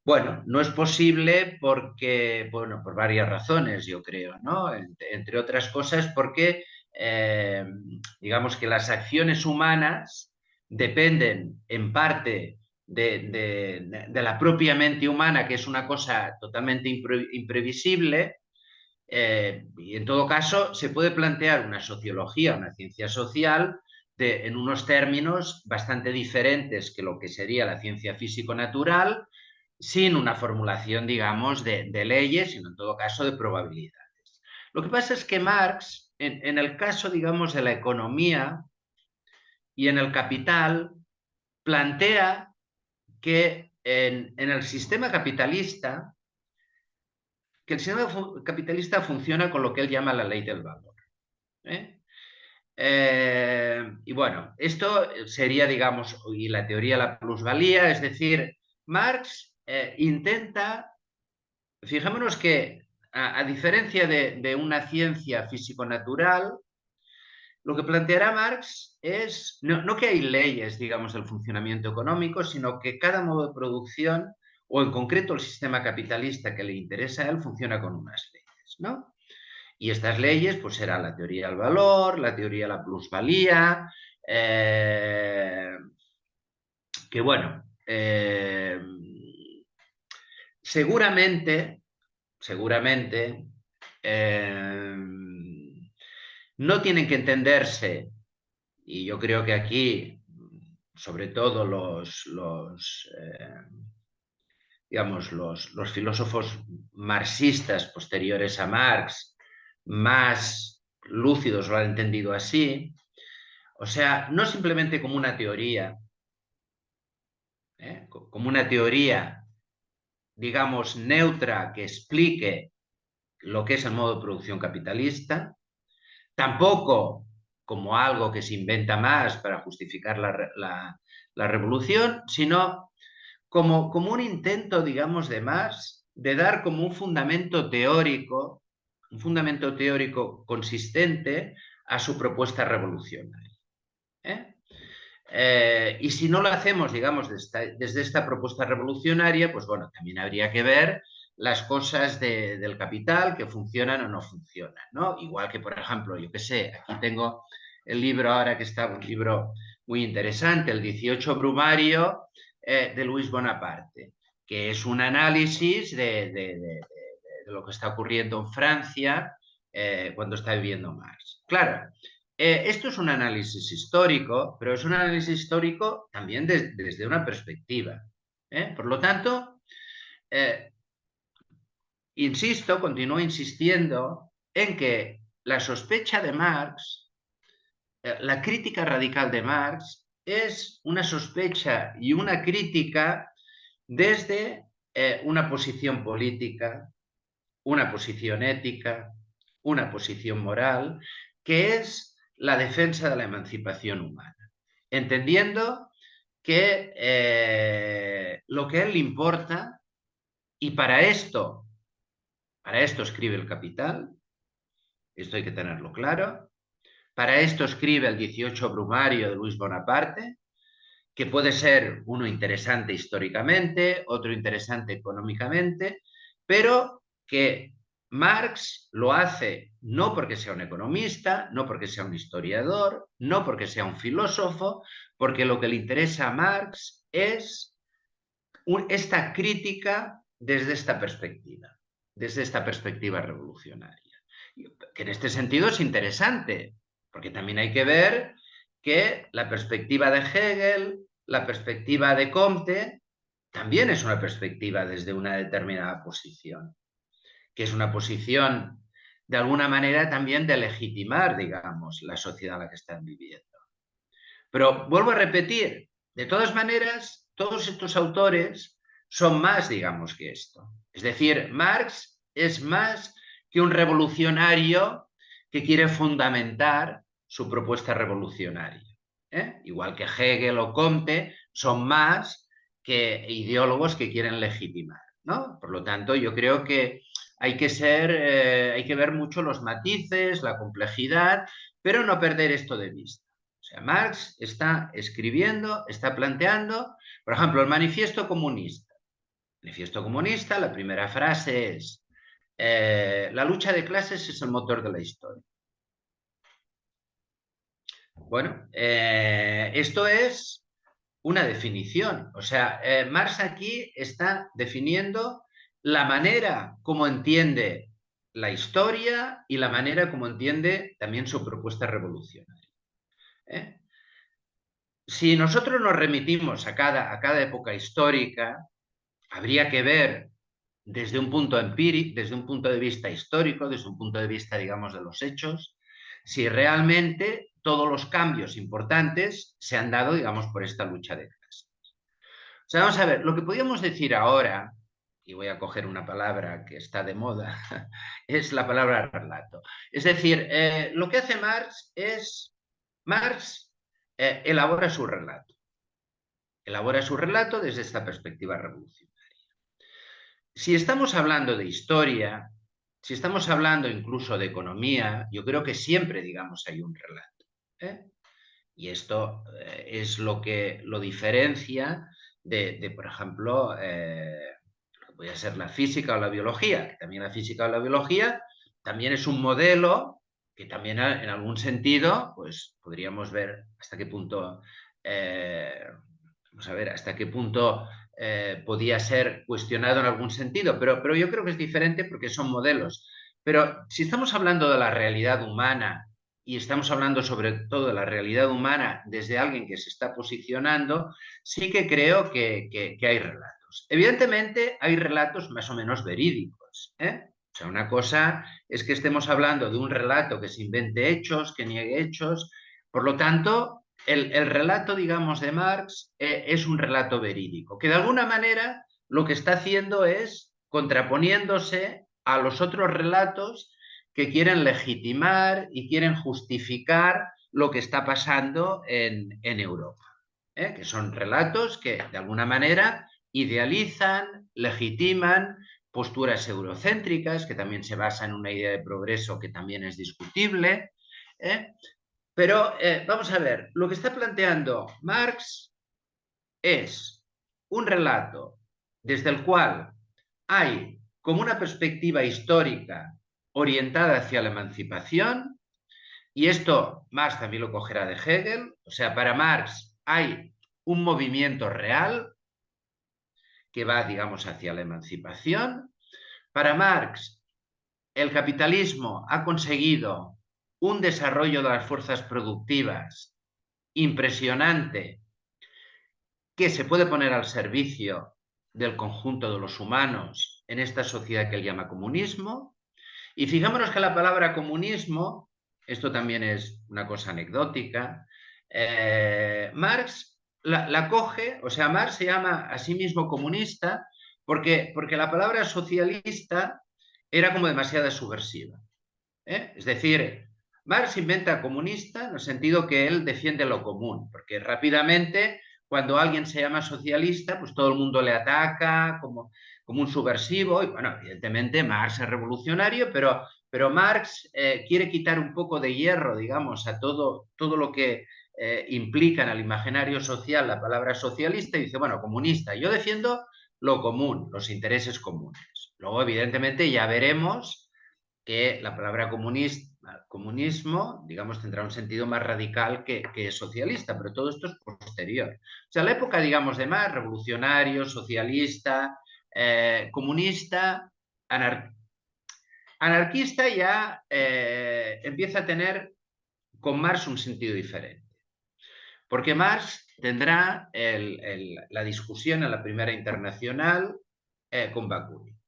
bueno, no es posible porque, bueno, por varias razones, yo creo, ¿no? Entre otras cosas porque, eh, digamos que las acciones humanas dependen en parte de la propia mente humana, que es una cosa totalmente imprevisible, y en todo caso se puede plantear una sociología, una ciencia social, en unos términos bastante diferentes que lo que sería la ciencia físico-natural, sin una formulación, digamos, de leyes, sino en todo caso de probabilidades. Lo que pasa es que Marx, en el caso, digamos, de la economía y en el capital, plantea que en el sistema capitalista, que el sistema capitalista funciona con lo que él llama la ley del valor. ¿Eh? Y bueno, esto sería, digamos, y la teoría de la plusvalía, es decir, Marx intenta, fijémonos que a diferencia de una ciencia físico-natural, lo que planteará Marx es no que hay leyes, digamos, del funcionamiento económico, sino que cada modo de producción, o en concreto el sistema capitalista que le interesa a él, funciona con unas leyes, ¿no? Y estas leyes, pues será la teoría del valor, la teoría de la plusvalía, que bueno, seguramente, seguramente, no tienen que entenderse, y yo creo que aquí, sobre todo digamos, los filósofos marxistas posteriores a Marx, más lúcidos lo han entendido así, o sea, no simplemente como una teoría, como una teoría, digamos, neutra que explique lo que es el modo de producción capitalista, tampoco como algo que se inventa más para justificar la revolución, sino como un intento, digamos, de más, de dar como un fundamento teórico consistente a su propuesta revolucionaria. ¿Eh? Y si no lo hacemos, digamos, desde esta propuesta revolucionaria, pues bueno, también habría que ver las cosas del capital que funcionan o no funcionan, ¿no? Igual que, por ejemplo, yo qué sé, aquí tengo el libro ahora que está, un libro muy interesante, el 18 Brumario de Luis Bonaparte, que es un análisis de lo que está ocurriendo en Francia cuando está viviendo Marx. Claro, esto es un análisis histórico, pero es un análisis histórico también desde una perspectiva. Por lo tanto, eh, insisto, continúo insistiendo en que la sospecha de Marx, la crítica radical de Marx, es una sospecha y una crítica desde una posición política, una posición ética, una posición moral, que es la defensa de la emancipación humana, entendiendo que lo que a él le importa, y para esto escribe el Capital, esto hay que tenerlo claro, para esto escribe el 18 Brumario de Luis Bonaparte, que puede ser uno interesante históricamente, otro interesante económicamente, pero que Marx lo hace no porque sea un economista, no porque sea un historiador, no porque sea un filósofo, porque lo que le interesa a Marx es esta crítica desde esta perspectiva revolucionaria. Que en este sentido es interesante, porque también hay que ver que la perspectiva de Hegel, la perspectiva de Comte, también es una perspectiva desde una determinada posición, que es una posición de alguna manera también de legitimar, digamos, la sociedad en la que están viviendo. Pero vuelvo a repetir, de todas maneras, todos estos autores son más, digamos, que esto. Es decir, Marx es más que un revolucionario que quiere fundamentar su propuesta revolucionaria. Igual que Hegel o Comte son más que ideólogos que quieren legitimar, ¿no? Por lo tanto, yo creo que hay que ver mucho los matices, la complejidad, pero no perder esto de vista. O sea, Marx está escribiendo, está planteando, por ejemplo, el manifiesto comunista. El manifiesto comunista, la primera frase es, la lucha de clases es el motor de la historia. Bueno, esto es una definición. O sea, Marx aquí está definiendo la manera como entiende la historia y la manera como entiende también su propuesta revolucionaria. ¿Eh? Si nosotros nos remitimos a cada época histórica, habría que ver desde un punto empírico, desde un punto de vista histórico, desde un punto de vista, digamos, de los hechos, si realmente todos los cambios importantes se han dado, digamos, por esta lucha de clases. O sea, vamos a ver, lo que podríamos decir ahora, y voy a coger una palabra que está de moda, es la palabra relato. Es decir, lo que hace Marx elabora su relato. Elabora su relato desde esta perspectiva revolucionaria. Si estamos hablando de historia, si estamos hablando incluso de economía, yo creo que siempre, digamos, hay un relato. ¿eh? Y esto es lo que lo diferencia por ejemplo, puede ser la física o la biología, que también la física o la biología también es un modelo que también en algún sentido, pues podríamos ver hasta qué punto, vamos a ver, hasta qué punto podía ser cuestionado en algún sentido, pero yo creo que es diferente porque son modelos. Pero si estamos hablando de la realidad humana y estamos hablando sobre todo de la realidad humana desde alguien que se está posicionando, sí que creo que hay relatos. Evidentemente hay relatos más o menos verídicos. O sea, una cosa es que estemos hablando de un relato que se invente hechos, que niegue hechos. Por lo tanto, el relato, digamos, de Marx es un relato verídico, que de alguna manera lo que está haciendo es contraponiéndose a los otros relatos que quieren legitimar y quieren justificar lo que está pasando en Europa, que son relatos que de alguna manera idealizan, legitiman posturas eurocéntricas, que también se basan en una idea de progreso que también es discutible. Pero vamos a ver, lo que está planteando Marx es un relato desde el cual hay como una perspectiva histórica orientada hacia la emancipación, y esto Marx también lo cogerá de Hegel, o sea, para Marx hay un movimiento real que va, digamos, hacia la emancipación. Para Marx, el capitalismo ha conseguido un desarrollo de las fuerzas productivas impresionante que se puede poner al servicio del conjunto de los humanos en esta sociedad que él llama comunismo. Y fijémonos que la palabra comunismo, esto también es una cosa anecdótica, Marx la coge, o sea, Marx se llama a sí mismo comunista porque la palabra socialista era como demasiado subversiva. Es decir, Marx inventa comunista en el sentido que él defiende lo común, porque rápidamente cuando alguien se llama socialista, pues todo el mundo le ataca como un subversivo, y bueno, evidentemente Marx es revolucionario, pero Marx quiere quitar un poco de hierro, digamos, a todo lo que implica en el imaginario social la palabra socialista, y dice, bueno, comunista, yo defiendo lo común, los intereses comunes. Luego, evidentemente, ya veremos que la palabra comunismo, digamos, tendrá un sentido más radical que socialista, pero todo esto es posterior. O sea, la época, digamos, de Marx, revolucionario, socialista, comunista, anarquista, ya empieza a tener con Marx un sentido diferente. Porque Marx tendrá la discusión en la Primera Internacional con Bakunin.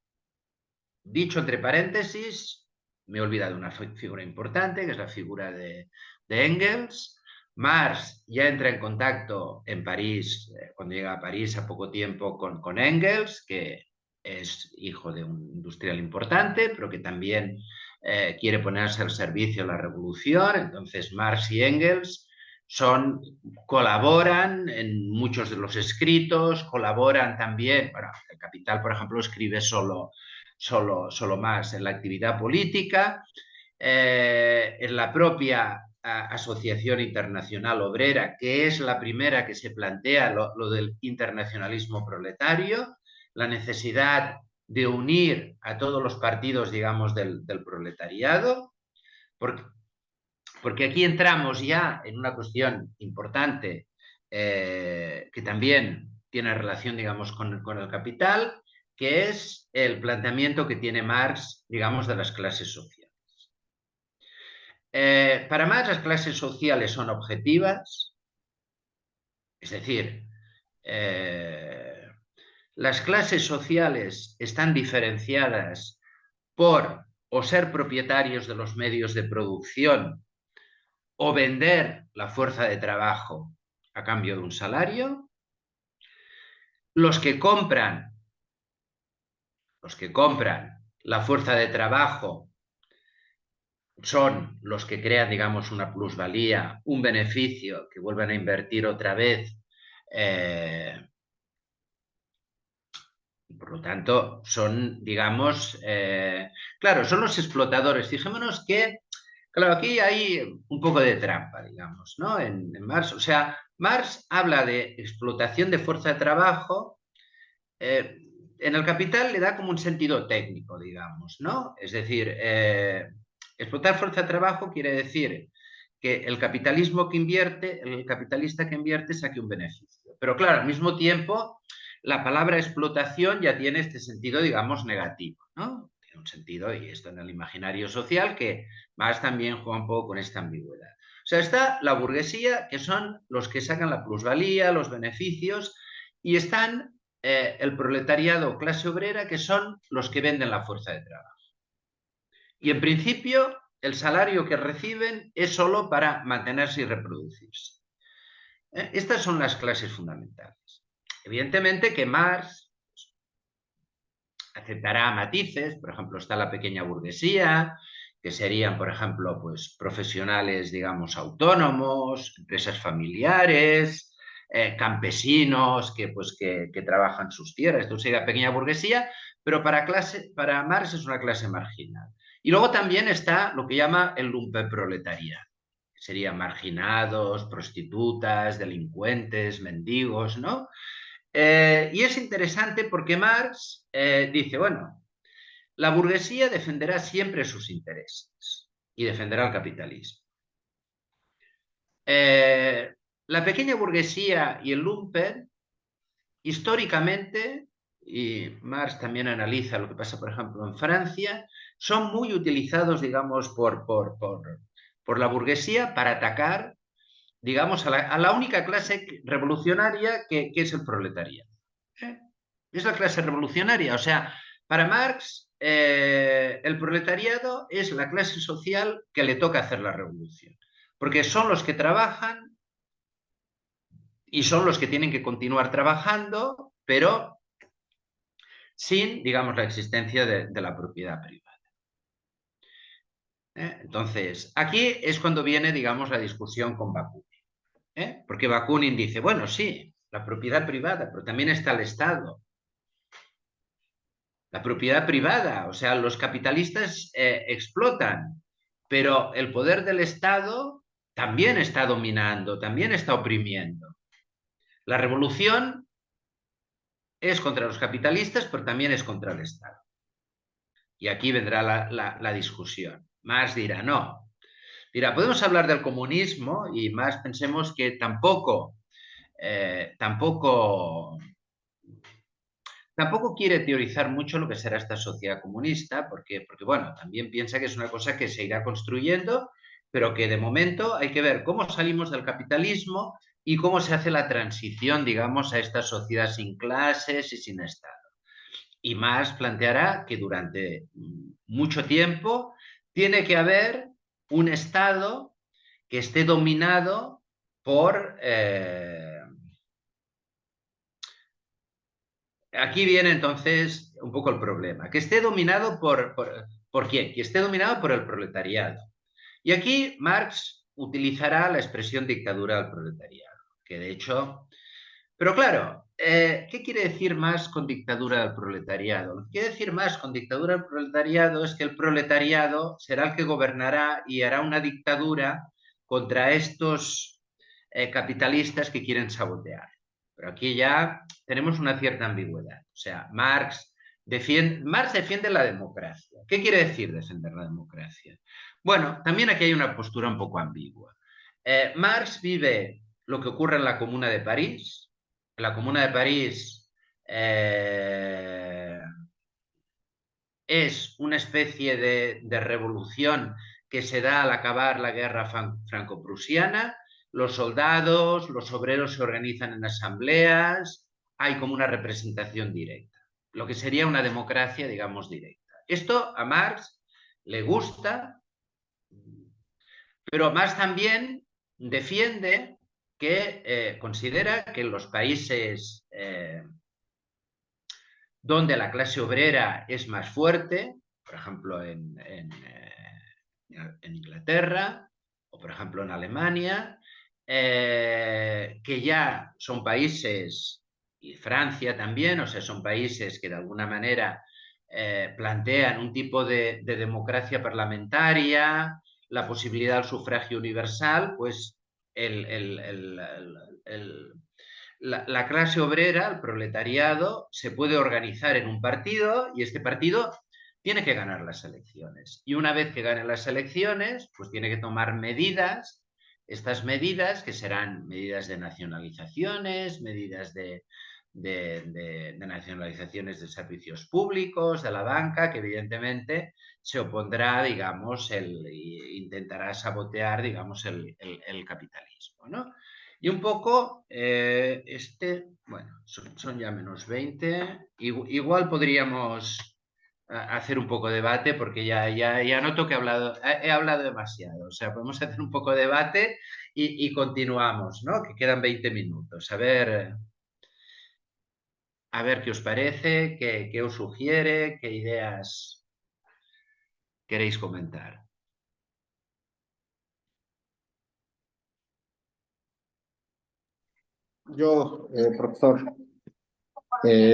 Dicho entre paréntesis, me he olvidado una figura importante, que es la figura de Engels. Marx ya entra en contacto en París, cuando llega a París a poco tiempo, con Engels, que es hijo de un industrial importante, pero que también quiere ponerse al servicio de la revolución. Entonces Marx y Engels colaboran en muchos de los escritos, colaboran también, bueno, el Capital, por ejemplo, escribe solo Marx en la actividad política, en la propia Asociación Internacional Obrera, que es la primera que se plantea lo del internacionalismo proletario, la necesidad de unir a todos los partidos, digamos, del proletariado, porque aquí entramos ya en una cuestión importante que también tiene relación, digamos, con el capital, que es el planteamiento que tiene Marx, digamos, de las clases sociales. Para Marx las clases sociales son objetivas, es decir, las clases sociales están diferenciadas por o ser propietarios de los medios de producción o vender la fuerza de trabajo a cambio de un salario. Los que compran la fuerza de trabajo son los que crean, digamos, una plusvalía, un beneficio que vuelven a invertir otra vez. Por lo tanto, son, digamos, claro, son los explotadores. Fijémonos que, claro, aquí hay un poco de trampa, digamos, ¿no? En Marx, o sea, Marx habla de explotación de fuerza de trabajo. En el Capital le da como un sentido técnico, digamos, ¿no? Es decir, explotar fuerza de trabajo quiere decir que el capitalismo que invierte, el capitalista que invierte saque un beneficio. Pero claro, al mismo tiempo, la palabra explotación ya tiene este sentido, digamos, negativo, ¿no? Tiene un sentido, y esto en el imaginario social, que más también juega un poco con esta ambigüedad. O sea, está la burguesía, que son los que sacan la plusvalía, los beneficios, y están el proletariado o clase obrera, que son los que venden la fuerza de trabajo. Y en principio, el salario que reciben es solo para mantenerse y reproducirse. Estas son las clases fundamentales. Evidentemente que Marx aceptará matices, por ejemplo, está la pequeña burguesía, que serían, por ejemplo, pues, profesionales, digamos, autónomos, empresas familiares, campesinos que trabajan sus tierras. Esto sería pequeña burguesía, pero para Marx es una clase marginal. Y luego también está lo que llama el lumpenproletariado, que serían marginados, prostitutas, delincuentes, mendigos, ¿no? Y es interesante porque Marx dice, bueno, la burguesía defenderá siempre sus intereses y defenderá el capitalismo. La pequeña burguesía y el lumpen, históricamente, y Marx también analiza lo que pasa, por ejemplo, en Francia, son muy utilizados, digamos, por la burguesía para atacar, digamos, a la única clase revolucionaria que es el proletariado. Es la clase revolucionaria. O sea, para Marx, el proletariado es la clase social que le toca hacer la revolución, porque son los que trabajan y son los que tienen que continuar trabajando, pero sin, digamos, la existencia de la propiedad privada. Entonces, aquí es cuando viene, digamos, la discusión con Bakunin. Porque Bakunin dice, bueno, sí, la propiedad privada, pero también está el Estado. La propiedad privada, o sea, los capitalistas explotan, pero el poder del Estado también está dominando, también está oprimiendo. La revolución es contra los capitalistas, pero también es contra el Estado. Y aquí vendrá la discusión. Marx dirá, no. Dirá, podemos hablar del comunismo y Marx pensemos que tampoco tampoco quiere teorizar mucho lo que será esta sociedad comunista, porque, bueno, también piensa que es una cosa que se irá construyendo, pero que de momento hay que ver cómo salimos del capitalismo y cómo se hace la transición, digamos, a esta sociedad sin clases y sin Estado. Y más planteará que durante mucho tiempo tiene que haber un Estado que esté dominado por aquí viene entonces un poco el problema, que esté dominado ¿por quién? Que esté dominado por el proletariado. Y aquí Marx utilizará la expresión dictadura del proletariado, que de hecho... Pero claro, ¿qué quiere decir más con dictadura del proletariado? Lo que quiere decir más con dictadura del proletariado es que el proletariado será el que gobernará y hará una dictadura contra estos capitalistas que quieren sabotear. Pero aquí ya tenemos una cierta ambigüedad. O sea, Marx defiende la democracia. ¿Qué quiere decir defender la democracia? Bueno, también aquí hay una postura un poco ambigua. Marx vive lo que ocurre en la Comuna de París. En la Comuna de París es una especie de revolución que se da al acabar la guerra franco-prusiana. Los soldados, los obreros se organizan en asambleas, hay como una representación directa, lo que sería una democracia, digamos, directa. Esto a Marx le gusta, pero Marx también defiende que considera que en los países donde la clase obrera es más fuerte, por ejemplo en Inglaterra o por ejemplo en Alemania, que ya son países, y Francia también, o sea, son países que de alguna manera plantean un tipo de democracia parlamentaria, la posibilidad del sufragio universal, pues el, el, el, el la clase obrera, el proletariado, se puede organizar en un partido y este partido tiene que ganar las elecciones. Y una vez que gane las elecciones, pues tiene que tomar medidas, estas medidas que serán medidas de nacionalizaciones, medidas de nacionalizaciones de servicios públicos, de la banca, que evidentemente se opondrá, digamos, intentará sabotear, digamos, el capitalismo, ¿no? Y un poco, bueno, son ya -20. Igual podríamos hacer un poco de debate porque ya noto que he hablado demasiado. O sea, podemos hacer un poco de debate y continuamos, ¿no? Que quedan 20 minutos. A ver qué os parece, qué os sugiere, qué ideas queréis comentar. Yo, profesor,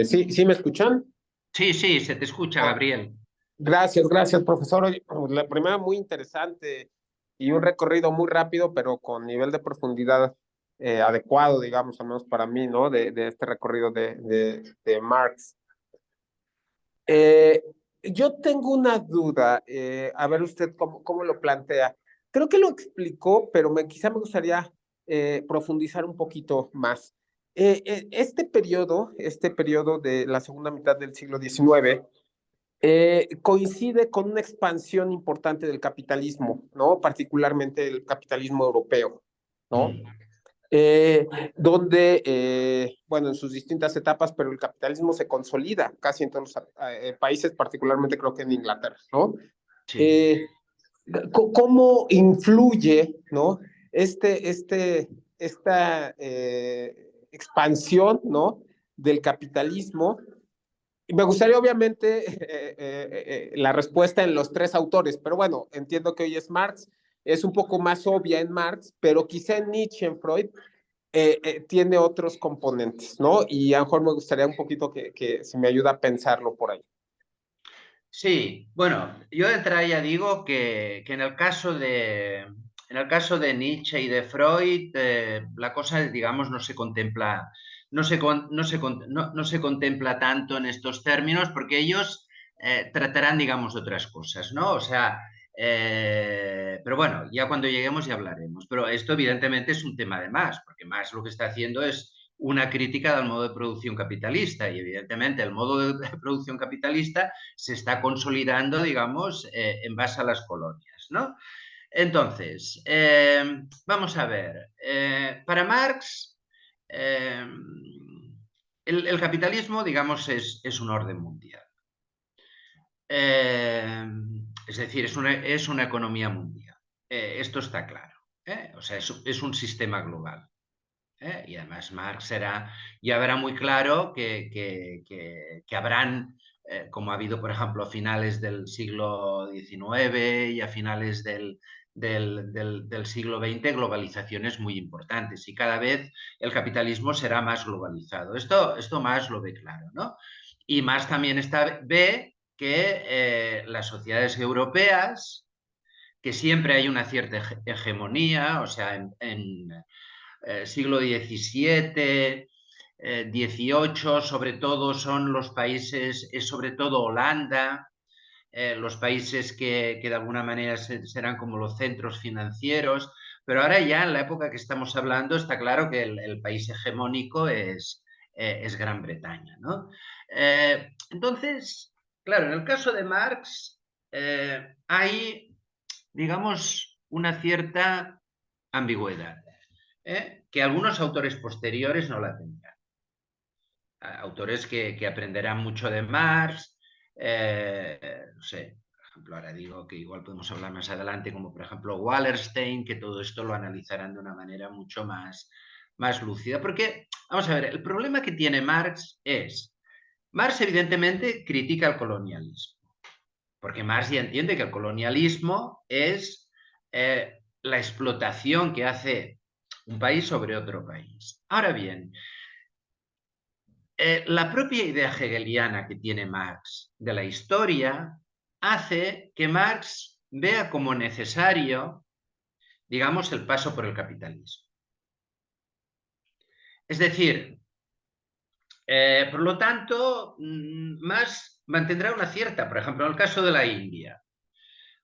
sí, ¿sí me escuchan? Sí, sí, se te escucha, Ah, Gabriel. gracias, gracias, profesor. Oye, la primera muy interesante y un recorrido muy rápido, pero con nivel de profundidad adecuado, digamos, al menos para mí, ¿no? De este recorrido de Marx. Eh, yo tengo una duda, a ver usted cómo lo plantea. Creo que lo explicó, pero quizá me gustaría profundizar un poquito más. Este periodo de la segunda mitad del siglo XIX coincide con una expansión importante del capitalismo, ¿no? Particularmente el capitalismo europeo, ¿no? Mm, Bueno, en sus distintas etapas, pero el capitalismo se consolida casi en todos los países, particularmente creo que en Inglaterra, ¿no? sí. Eh, ¿Cómo influye, ¿no? Esta expansión, ¿no? Del capitalismo. Y me gustaría, obviamente, la respuesta en los tres autores, pero bueno, entiendo que hoy es Marx, es un poco más obvia en Marx, pero quizá en Nietzsche, en Freud, tiene otros componentes, ¿no? Y a lo mejor me gustaría un poquito que se me ayuda a pensarlo por ahí. Sí, bueno, yo de entrada ya digo que en el caso de Nietzsche y de Freud, la cosa, digamos, no se contempla, no se contempla tanto en estos términos, porque ellos tratarán, digamos, de otras cosas, ¿no? O sea, pero bueno, ya cuando lleguemos ya hablaremos. Pero esto evidentemente es un tema de Marx, porque Marx lo que está haciendo es una crítica del modo de producción capitalista y evidentemente el modo de producción capitalista se está consolidando, digamos, en base a las colonias, ¿no? Entonces, vamos a ver, para Marx, el capitalismo, digamos, es un orden mundial. Es decir, es una economía mundial. Esto está claro. O sea, es un sistema global. Y además Marx ya verá muy claro que habrán, como ha habido, por ejemplo, a finales del siglo XIX y a finales del siglo XX, globalizaciones muy importantes. Y cada vez el capitalismo será más globalizado. Esto Marx lo ve claro, ¿no? Y Marx también ve que las sociedades europeas, que siempre hay una cierta hegemonía, o sea, en siglo XVII, XVIII, sobre todo son los países, es sobre todo Holanda, los países que de alguna manera serán como los centros financieros, pero ahora ya en la época que estamos hablando está claro que el país hegemónico es Gran Bretaña, ¿no? Entonces, claro, en el caso de Marx hay, digamos, una cierta ambigüedad, que algunos autores posteriores no la tendrán. Autores que aprenderán mucho de Marx, no sé, por ejemplo, ahora digo que igual podemos hablar más adelante, como por ejemplo Wallerstein, que todo esto lo analizarán de una manera mucho más lúcida. Porque, vamos a ver, el problema que tiene Marx Marx evidentemente critica el colonialismo, porque Marx ya entiende que el colonialismo es la explotación que hace un país sobre otro país. Ahora bien, la propia idea hegeliana que tiene Marx de la historia hace que Marx vea como necesario, digamos, el paso por el capitalismo. Es decir, por lo tanto, Marx mantendrá una cierta, por ejemplo, en el caso de la India,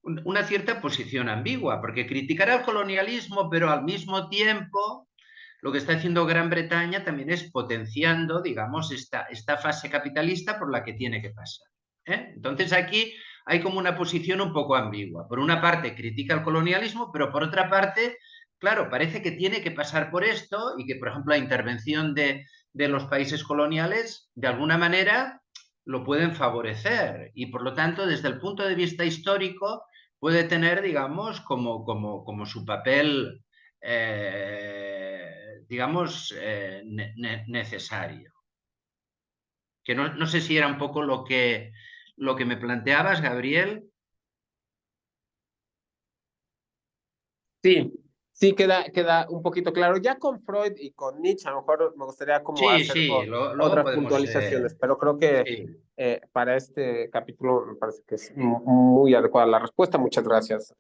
una cierta posición ambigua, porque criticará el colonialismo, pero al mismo tiempo lo que está haciendo Gran Bretaña también es potenciando, digamos, esta fase capitalista por la que tiene que pasar. Entonces aquí hay como una posición un poco ambigua. Por una parte critica el colonialismo, pero por otra parte, claro, parece que tiene que pasar por esto y que, por ejemplo, la intervención de los países coloniales, de alguna manera, lo pueden favorecer. Y por lo tanto, desde el punto de vista histórico, puede tener, digamos, como su papel, digamos, necesario. Que no sé si era un poco lo que me planteabas, Gabriel. Sí, sí queda un poquito claro. Ya con Freud y con Nietzsche, a lo mejor me gustaría como Sí, hacer sí, luego otras podemos... puntualizaciones, pero creo que sí. para este capítulo me parece que es muy adecuada la respuesta. Muchas gracias,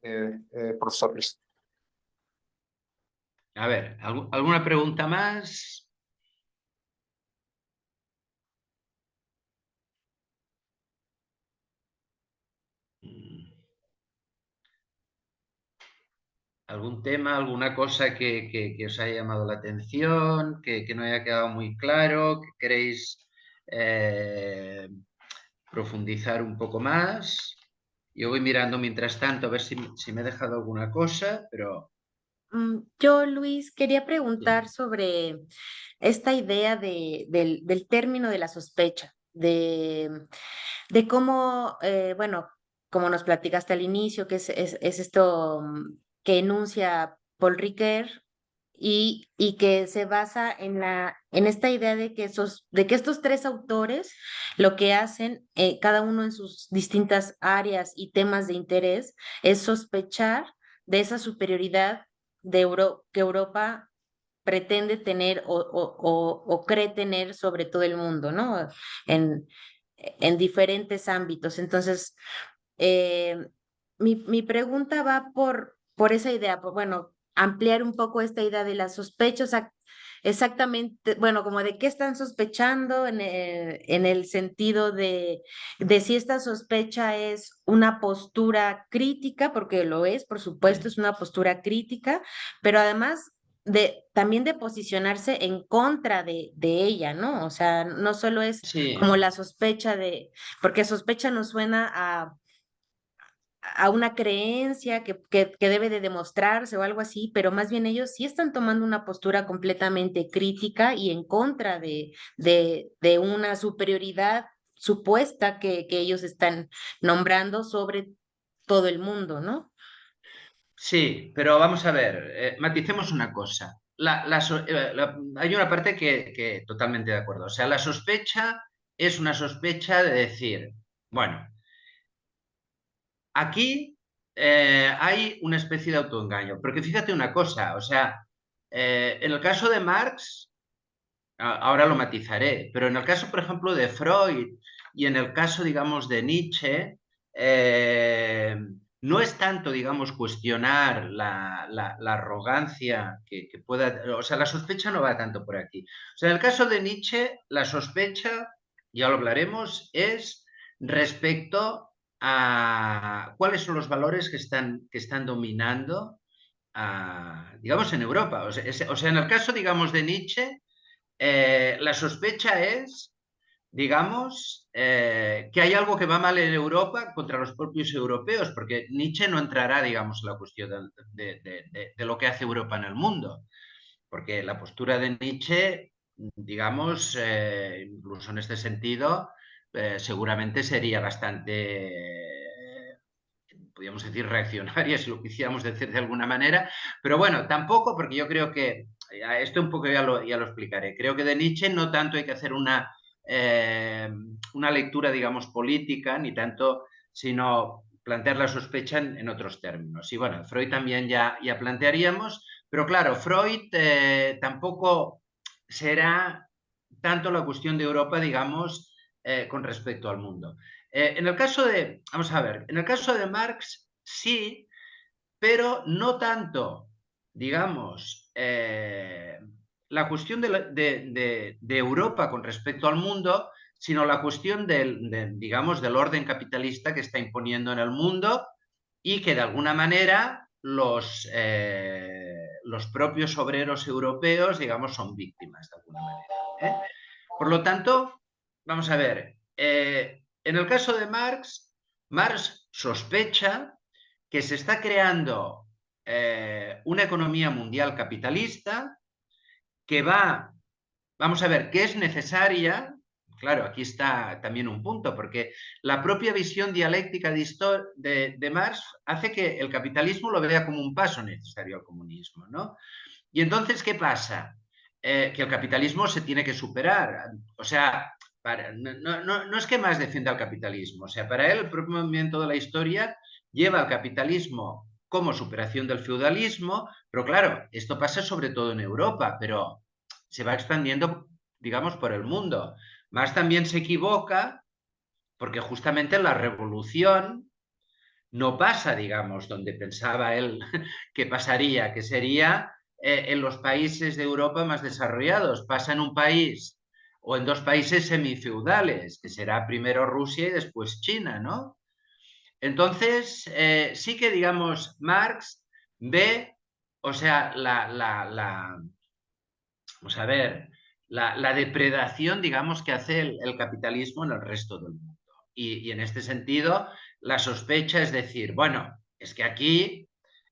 profesor Luis. A ver, ¿alguna pregunta más? ¿Algún tema, alguna cosa que os haya llamado la atención, que no haya quedado muy claro, que queréis profundizar un poco más? Yo voy mirando mientras tanto a ver si me he dejado alguna cosa, pero... Yo, Luis, quería Sí. preguntar sobre esta idea del término de la sospecha, de cómo, bueno, como nos platicaste al inicio, que es esto que enuncia Paul Ricoeur y que se basa en esta idea de que estos tres autores lo que hacen, cada uno en sus distintas áreas y temas de interés, es sospechar de esa superioridad que Europa pretende tener o cree tener sobre todo el mundo, ¿no? En, en diferentes ámbitos. Entonces, mi pregunta va por esa idea. Bueno, ampliar un poco esta idea de la sospecha, o sea, exactamente, bueno, como de qué están sospechando en el sentido de si esta sospecha es una postura crítica, porque lo es, por supuesto, Sí. es una postura crítica, pero además también de posicionarse en contra de ella, ¿no? O sea, no solo es como Sí, la sospecha porque sospecha nos suena a una creencia que debe de demostrarse o algo así, pero más bien ellos sí están tomando una postura completamente crítica y en contra de una superioridad supuesta que ellos están nombrando sobre todo el mundo, ¿no? sí, pero vamos a ver, maticemos una cosa. Hay una parte que totalmente de acuerdo. O sea, la sospecha es una sospecha de decir, bueno, aquí hay una especie de autoengaño, porque fíjate una cosa, o sea, en el caso de Marx, ahora lo matizaré, pero en el caso, por ejemplo, de Freud y en el caso, digamos, de Nietzsche, no es tanto, digamos, cuestionar la arrogancia que pueda, o sea, la sospecha no va tanto por aquí. O sea, en el caso de Nietzsche, la sospecha, ya lo hablaremos, es respecto a cuáles son los valores que están dominando, digamos, en Europa. O sea, en el caso, digamos, de Nietzsche, la sospecha es, digamos, que hay algo que va mal en Europa contra los propios europeos, porque Nietzsche no entrará, digamos, en la cuestión de lo que hace Europa en el mundo, porque la postura de Nietzsche, digamos, incluso en este sentido, seguramente sería bastante, podríamos decir, reaccionaria, si lo quisiéramos decir de alguna manera, pero bueno, tampoco, porque yo creo que, esto un poco ya lo explicaré, creo que de Nietzsche no tanto hay que hacer una lectura, digamos, política, ni tanto, sino plantear la sospecha en otros términos. Y bueno, Freud también ya plantearíamos, pero claro, Freud tampoco será tanto la cuestión de Europa, digamos, con respecto al mundo. En el caso de, vamos a ver, en el caso de Marx sí, pero no tanto, digamos, la cuestión de Europa con respecto al mundo, sino la cuestión digamos, del orden capitalista que está imponiendo en el mundo y que de alguna manera los propios obreros europeos, digamos, son víctimas de alguna manera. Por lo tanto, vamos a ver, en el caso de Marx, Marx sospecha que se está creando una economía mundial capitalista que vamos a ver, que es necesaria. Claro, aquí está también un punto, porque la propia visión dialéctica de Marx hace que el capitalismo lo vea como un paso necesario al comunismo, ¿no? Y entonces, ¿qué pasa? Que el capitalismo se tiene que superar. O sea, no es que más defienda el capitalismo. O sea, para él el propio movimiento de la historia lleva al capitalismo como superación del feudalismo, pero claro, esto pasa sobre todo en Europa, pero se va expandiendo, digamos, por el mundo. Marx también se equivoca porque justamente la revolución no pasa, digamos, donde pensaba él que pasaría, que sería en los países de Europa más desarrollados. Pasa en un país o en dos países semifeudales, que será primero Rusia y después China, ¿no? Entonces, sí que, digamos, Marx ve, o sea, vamos a ver, la depredación, digamos, que hace el capitalismo en el resto del mundo. Y en este sentido, la sospecha es decir, bueno, es que aquí,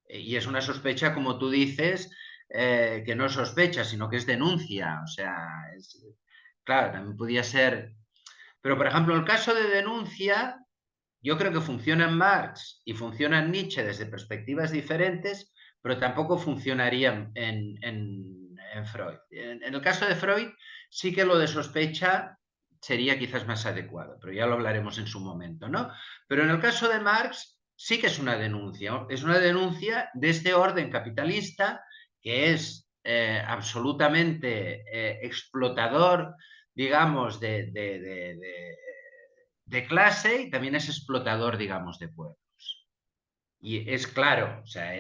y es una sospecha, como tú dices, que no es sospecha, sino que es denuncia. O sea, claro, también podía ser. Pero, por ejemplo, el caso de denuncia, yo creo que funciona en Marx y funciona en Nietzsche desde perspectivas diferentes, pero tampoco funcionaría en Freud. En el caso de Freud, sí que lo de sospecha sería quizás más adecuado, pero ya lo hablaremos en su momento, ¿no? Pero en el caso de Marx, sí que es una denuncia, ¿no? Es una denuncia de este orden capitalista que es absolutamente explotador, digamos, de clase, y también es explotador, digamos, de pueblos. Y es claro, o sea,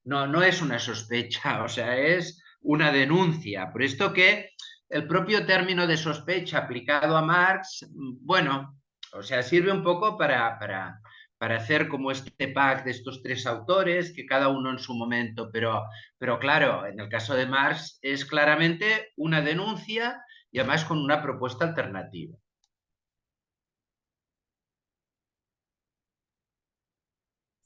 no es una sospecha, o sea, es una denuncia. Por esto que el propio término de sospecha aplicado a Marx, bueno, o sea, sirve un poco para hacer como este pack de estos tres autores, que cada uno en su momento, pero claro, en el caso de Marx es claramente una denuncia y además con una propuesta alternativa.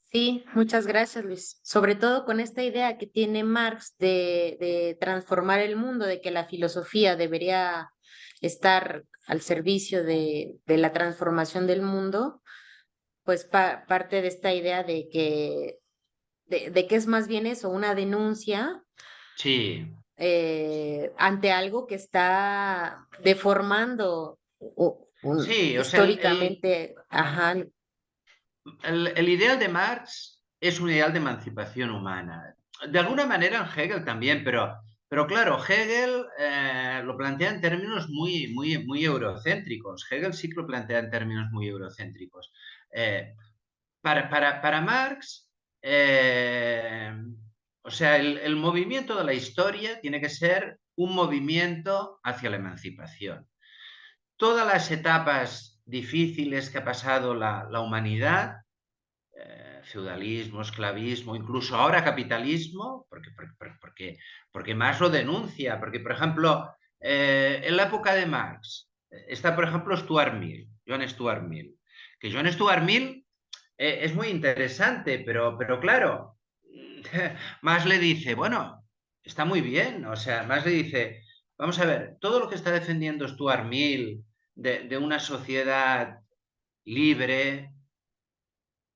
Sí, muchas gracias, Luis. Sobre todo con esta idea que tiene Marx de transformar el mundo, de que la filosofía debería estar al servicio de la transformación del mundo, pues parte de esta idea de que es más bien eso, una denuncia Sí, ante algo que está deformando sí, o sea, históricamente, ajá. el ideal de Marx es un ideal de emancipación humana. De alguna manera en Hegel también, pero claro, Hegel lo plantea en términos muy eurocéntricos. Hegel sí que lo plantea en términos muy eurocéntricos. Eh, para Marx, o sea, el movimiento de la historia tiene que ser un movimiento hacia la emancipación. Todas las etapas difíciles que ha pasado la humanidad, feudalismo, esclavismo, incluso ahora capitalismo, porque Marx lo denuncia, porque por ejemplo, en la época de Marx está por ejemplo Stuart Mill, John Stuart Mill, que John Stuart Mill es muy interesante, pero claro, Marx le dice, bueno, está muy bien, o sea, Marx le dice, vamos a ver, todo lo que está defendiendo Stuart Mill de una sociedad libre,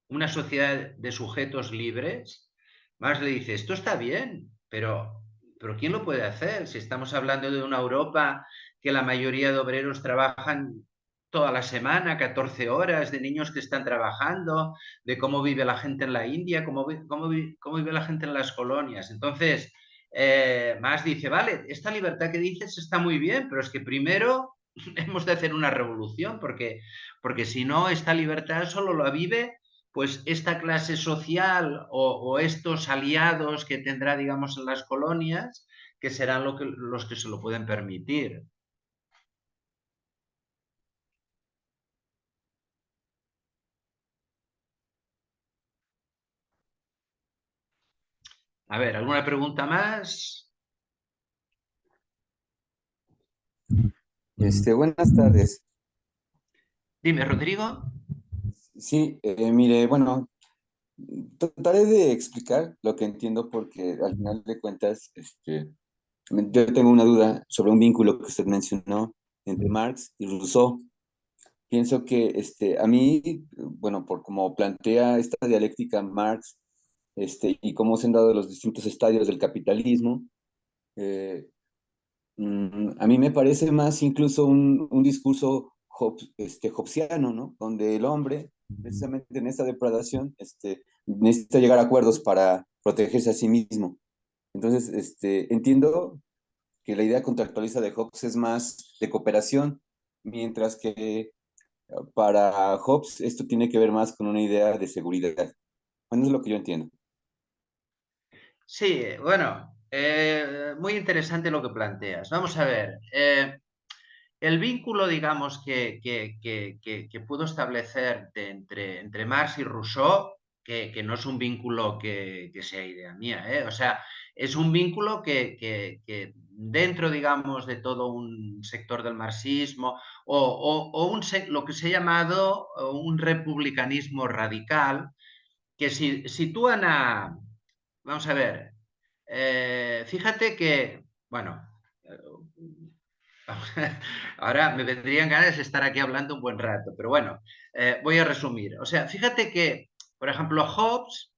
una sociedad de sujetos libres, Marx le dice, esto está bien, pero ¿quién lo puede hacer? Si estamos hablando de una Europa que la mayoría de obreros trabajan toda la semana, 14 horas, de niños que están trabajando, de cómo vive la gente en la India, cómo vive la gente en las colonias. Entonces, Marx dice, vale, esta libertad que dices está muy bien, pero es que primero hemos de hacer una revolución, porque si no, esta libertad solo la vive pues esta clase social o estos aliados que tendrá, digamos, en las colonias, que serán los que se lo pueden permitir. A ver, ¿alguna pregunta más? Buenas tardes. Dime, Rodrigo. Sí, mire, bueno, trataré de explicar lo que entiendo porque al final de cuentas, yo tengo una duda sobre un vínculo que usted mencionó entre Marx y Rousseau. Pienso que a mí, bueno, por cómo plantea esta dialéctica Marx, y cómo se han dado los distintos estadios del capitalismo, eh, a mí me parece más incluso un discurso hobbesiano, ¿no? Donde el hombre, precisamente en esta depredación, necesita llegar a acuerdos para protegerse a sí mismo. Entonces, entiendo que la idea contractualista de Hobbes es más de cooperación, mientras que para Hobbes esto tiene que ver más con una idea de seguridad. Bueno, es lo que yo entiendo. Sí, bueno, muy interesante lo que planteas. Vamos a ver, el vínculo, digamos, que pudo establecer entre Marx y Rousseau, que no es un vínculo que sea idea mía, ¿eh? O sea, es un vínculo que dentro, digamos, de todo un sector del marxismo lo que se ha llamado un republicanismo radical, que sitúan a, vamos a ver, fíjate que, bueno, ahora me vendrían ganas de estar aquí hablando un buen rato, pero bueno, voy a resumir. O sea, fíjate que, por ejemplo, Hobbes,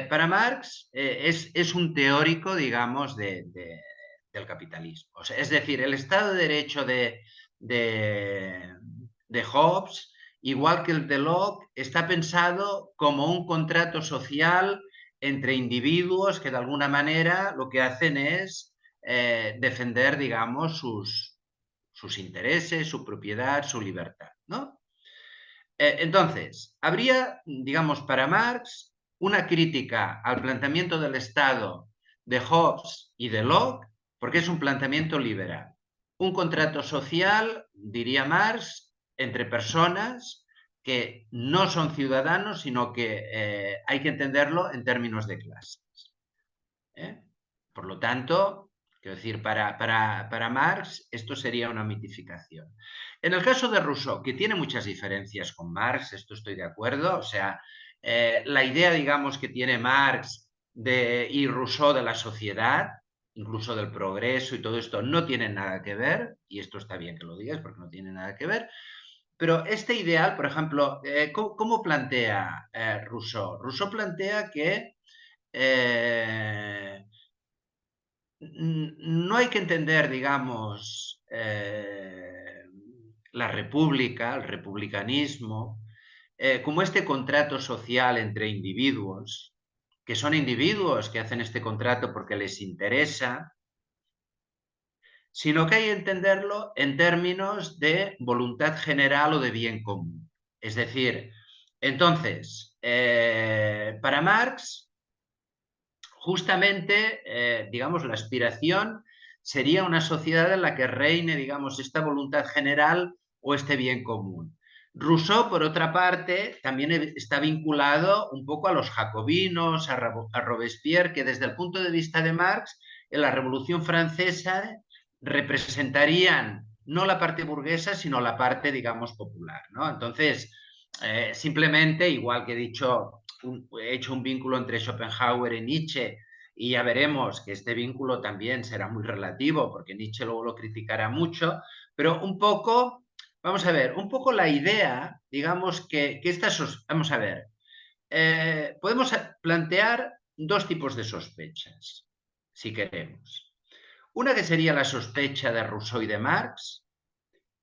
para Marx, es un teórico, digamos, del capitalismo. O sea, es decir, el Estado de Derecho de, de Hobbes, igual que el de Locke, está pensado como un contrato social entre individuos que de alguna manera lo que hacen es defender, digamos, sus intereses, su propiedad, su libertad, ¿no? Entonces, habría, digamos, para Marx una crítica al planteamiento del Estado de Hobbes y de Locke, porque es un planteamiento liberal. Un contrato social, diría Marx, entre personas que no son ciudadanos, sino que hay que entenderlo en términos de clases. Por lo tanto, quiero decir, para Marx esto sería una mitificación. En el caso de Rousseau, que tiene muchas diferencias con Marx, esto estoy de acuerdo, o sea, la idea, digamos, que tiene Marx y Rousseau de la sociedad, incluso del progreso y todo esto, no tiene nada que ver, y esto está bien que lo digas porque no tiene nada que ver, pero este ideal, por ejemplo, ¿cómo plantea Rousseau? Rousseau plantea que no hay que entender, digamos, la república, el republicanismo, como este contrato social entre individuos, que son individuos que hacen este contrato porque les interesa, sino que hay que entenderlo en términos de voluntad general o de bien común. Es decir, entonces, para Marx, justamente, digamos, la aspiración sería una sociedad en la que reine, digamos, esta voluntad general o este bien común. Rousseau, por otra parte, también está vinculado un poco a los jacobinos, a Robespierre, que desde el punto de vista de Marx, en la Revolución Francesa representarían no la parte burguesa, sino la parte, digamos, popular, ¿no? Entonces, simplemente, igual que he dicho, he hecho un vínculo entre Schopenhauer y Nietzsche, y ya veremos que este vínculo también será muy relativo, porque Nietzsche luego lo criticará mucho, pero un poco, vamos a ver, un poco la idea, digamos, que vamos a ver, podemos plantear dos tipos de sospechas, si queremos. Una que sería la sospecha de Rousseau y de Marx,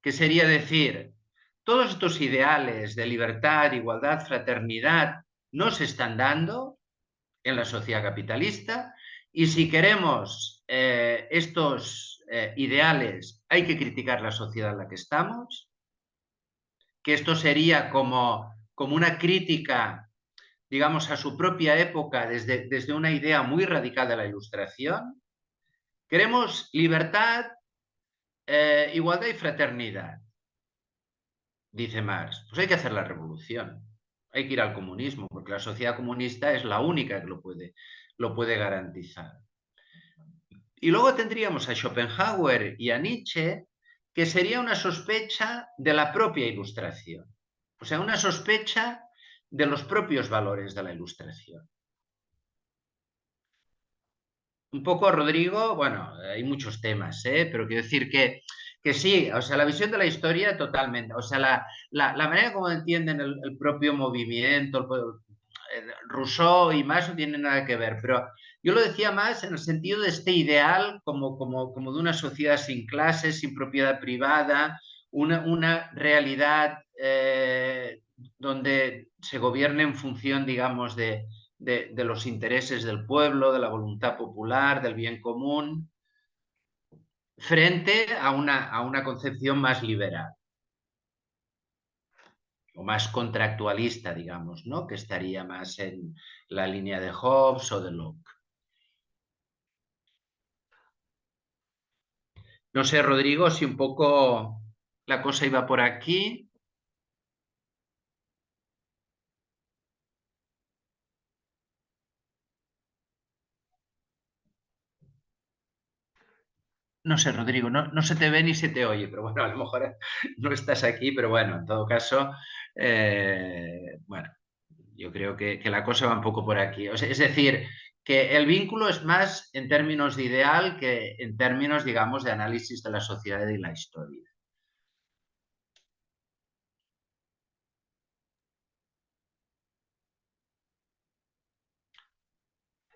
que sería decir, todos estos ideales de libertad, igualdad, fraternidad no se están dando en la sociedad capitalista y si queremos estos ideales hay que criticar la sociedad en la que estamos, que esto sería como una crítica, digamos, a su propia época desde una idea muy radical de la Ilustración. Queremos libertad, igualdad y fraternidad, dice Marx. Pues hay que hacer la revolución, hay que ir al comunismo, porque la sociedad comunista es la única que lo puede garantizar. Y luego tendríamos a Schopenhauer y a Nietzsche, que sería una sospecha de la propia Ilustración, o sea, una sospecha de los propios valores de la Ilustración. Un poco, Rodrigo, bueno, hay muchos temas, pero quiero decir que sí, o sea, la visión de la historia totalmente, o sea, la manera como entienden el propio movimiento, Rousseau y más no tienen nada que ver, pero yo lo decía más en el sentido de este ideal como de una sociedad sin clases, sin propiedad privada, una realidad donde se gobierne en función, digamos, de los intereses del pueblo, de la voluntad popular, del bien común, frente a una concepción más liberal o más contractualista, digamos, ¿no? Que estaría más en la línea de Hobbes o de Locke. No sé, Rodrigo, si un poco la cosa iba por aquí. No sé, Rodrigo, no se te ve ni se te oye, pero bueno, a lo mejor no estás aquí, pero bueno, en todo caso, bueno, yo creo que la cosa va un poco por aquí. O sea, es decir, que el vínculo es más en términos de ideal que en términos, digamos, de análisis de la sociedad y la historia.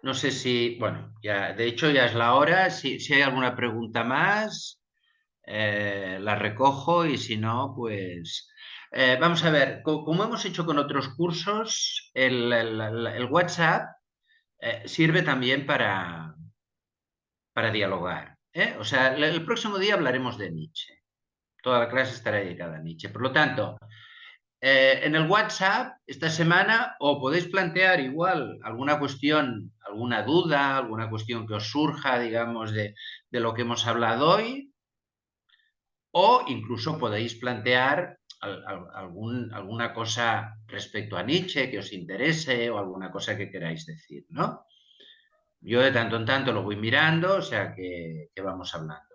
No sé si, bueno, ya, de hecho ya es la hora. Si hay alguna pregunta más, la recojo y si no, pues vamos a ver, como hemos hecho con otros cursos, el WhatsApp sirve también para dialogar. O sea, el próximo día hablaremos de Nietzsche. Toda la clase estará dedicada a Nietzsche. Por lo tanto, En el WhatsApp esta semana o podéis plantear igual alguna cuestión, alguna duda, alguna cuestión que os surja, digamos, de lo que hemos hablado hoy, o incluso podéis plantear alguna cosa respecto a Nietzsche que os interese o alguna cosa que queráis decir, ¿no? Yo de tanto en tanto lo voy mirando, o sea que vamos hablando.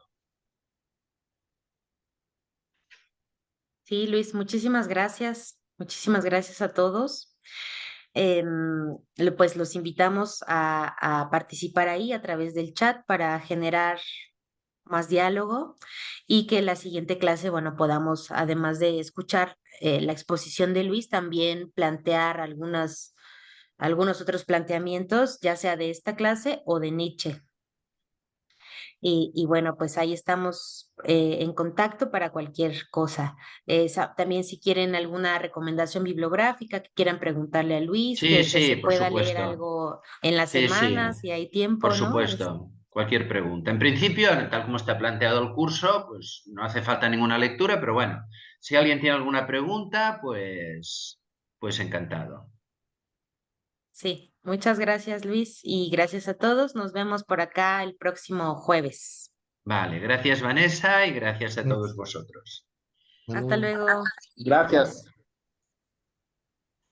Sí, Luis, muchísimas gracias. Muchísimas gracias a todos. Pues los invitamos a participar ahí a través del chat para generar más diálogo y que la siguiente clase, bueno, podamos, además de escuchar la exposición de Luis, también plantear algunos otros planteamientos, ya sea de esta clase o de Nietzsche. Y bueno, pues ahí estamos en contacto para cualquier cosa. También si quieren alguna recomendación bibliográfica, que quieran preguntarle a Luis, Sí, que sí, se por pueda leer supuesto. algo en la Sí, semana, sí, si hay por tiempo, ¿no? supuesto. Cualquier pregunta. En principio, tal como está planteado el curso, pues no hace falta ninguna lectura, pero bueno, si alguien tiene alguna pregunta, pues encantado. Sí, muchas gracias, Luis, y gracias a todos. Nos vemos por acá el próximo jueves. Vale, gracias Vanessa y gracias a todos vosotros. Hasta luego. Gracias.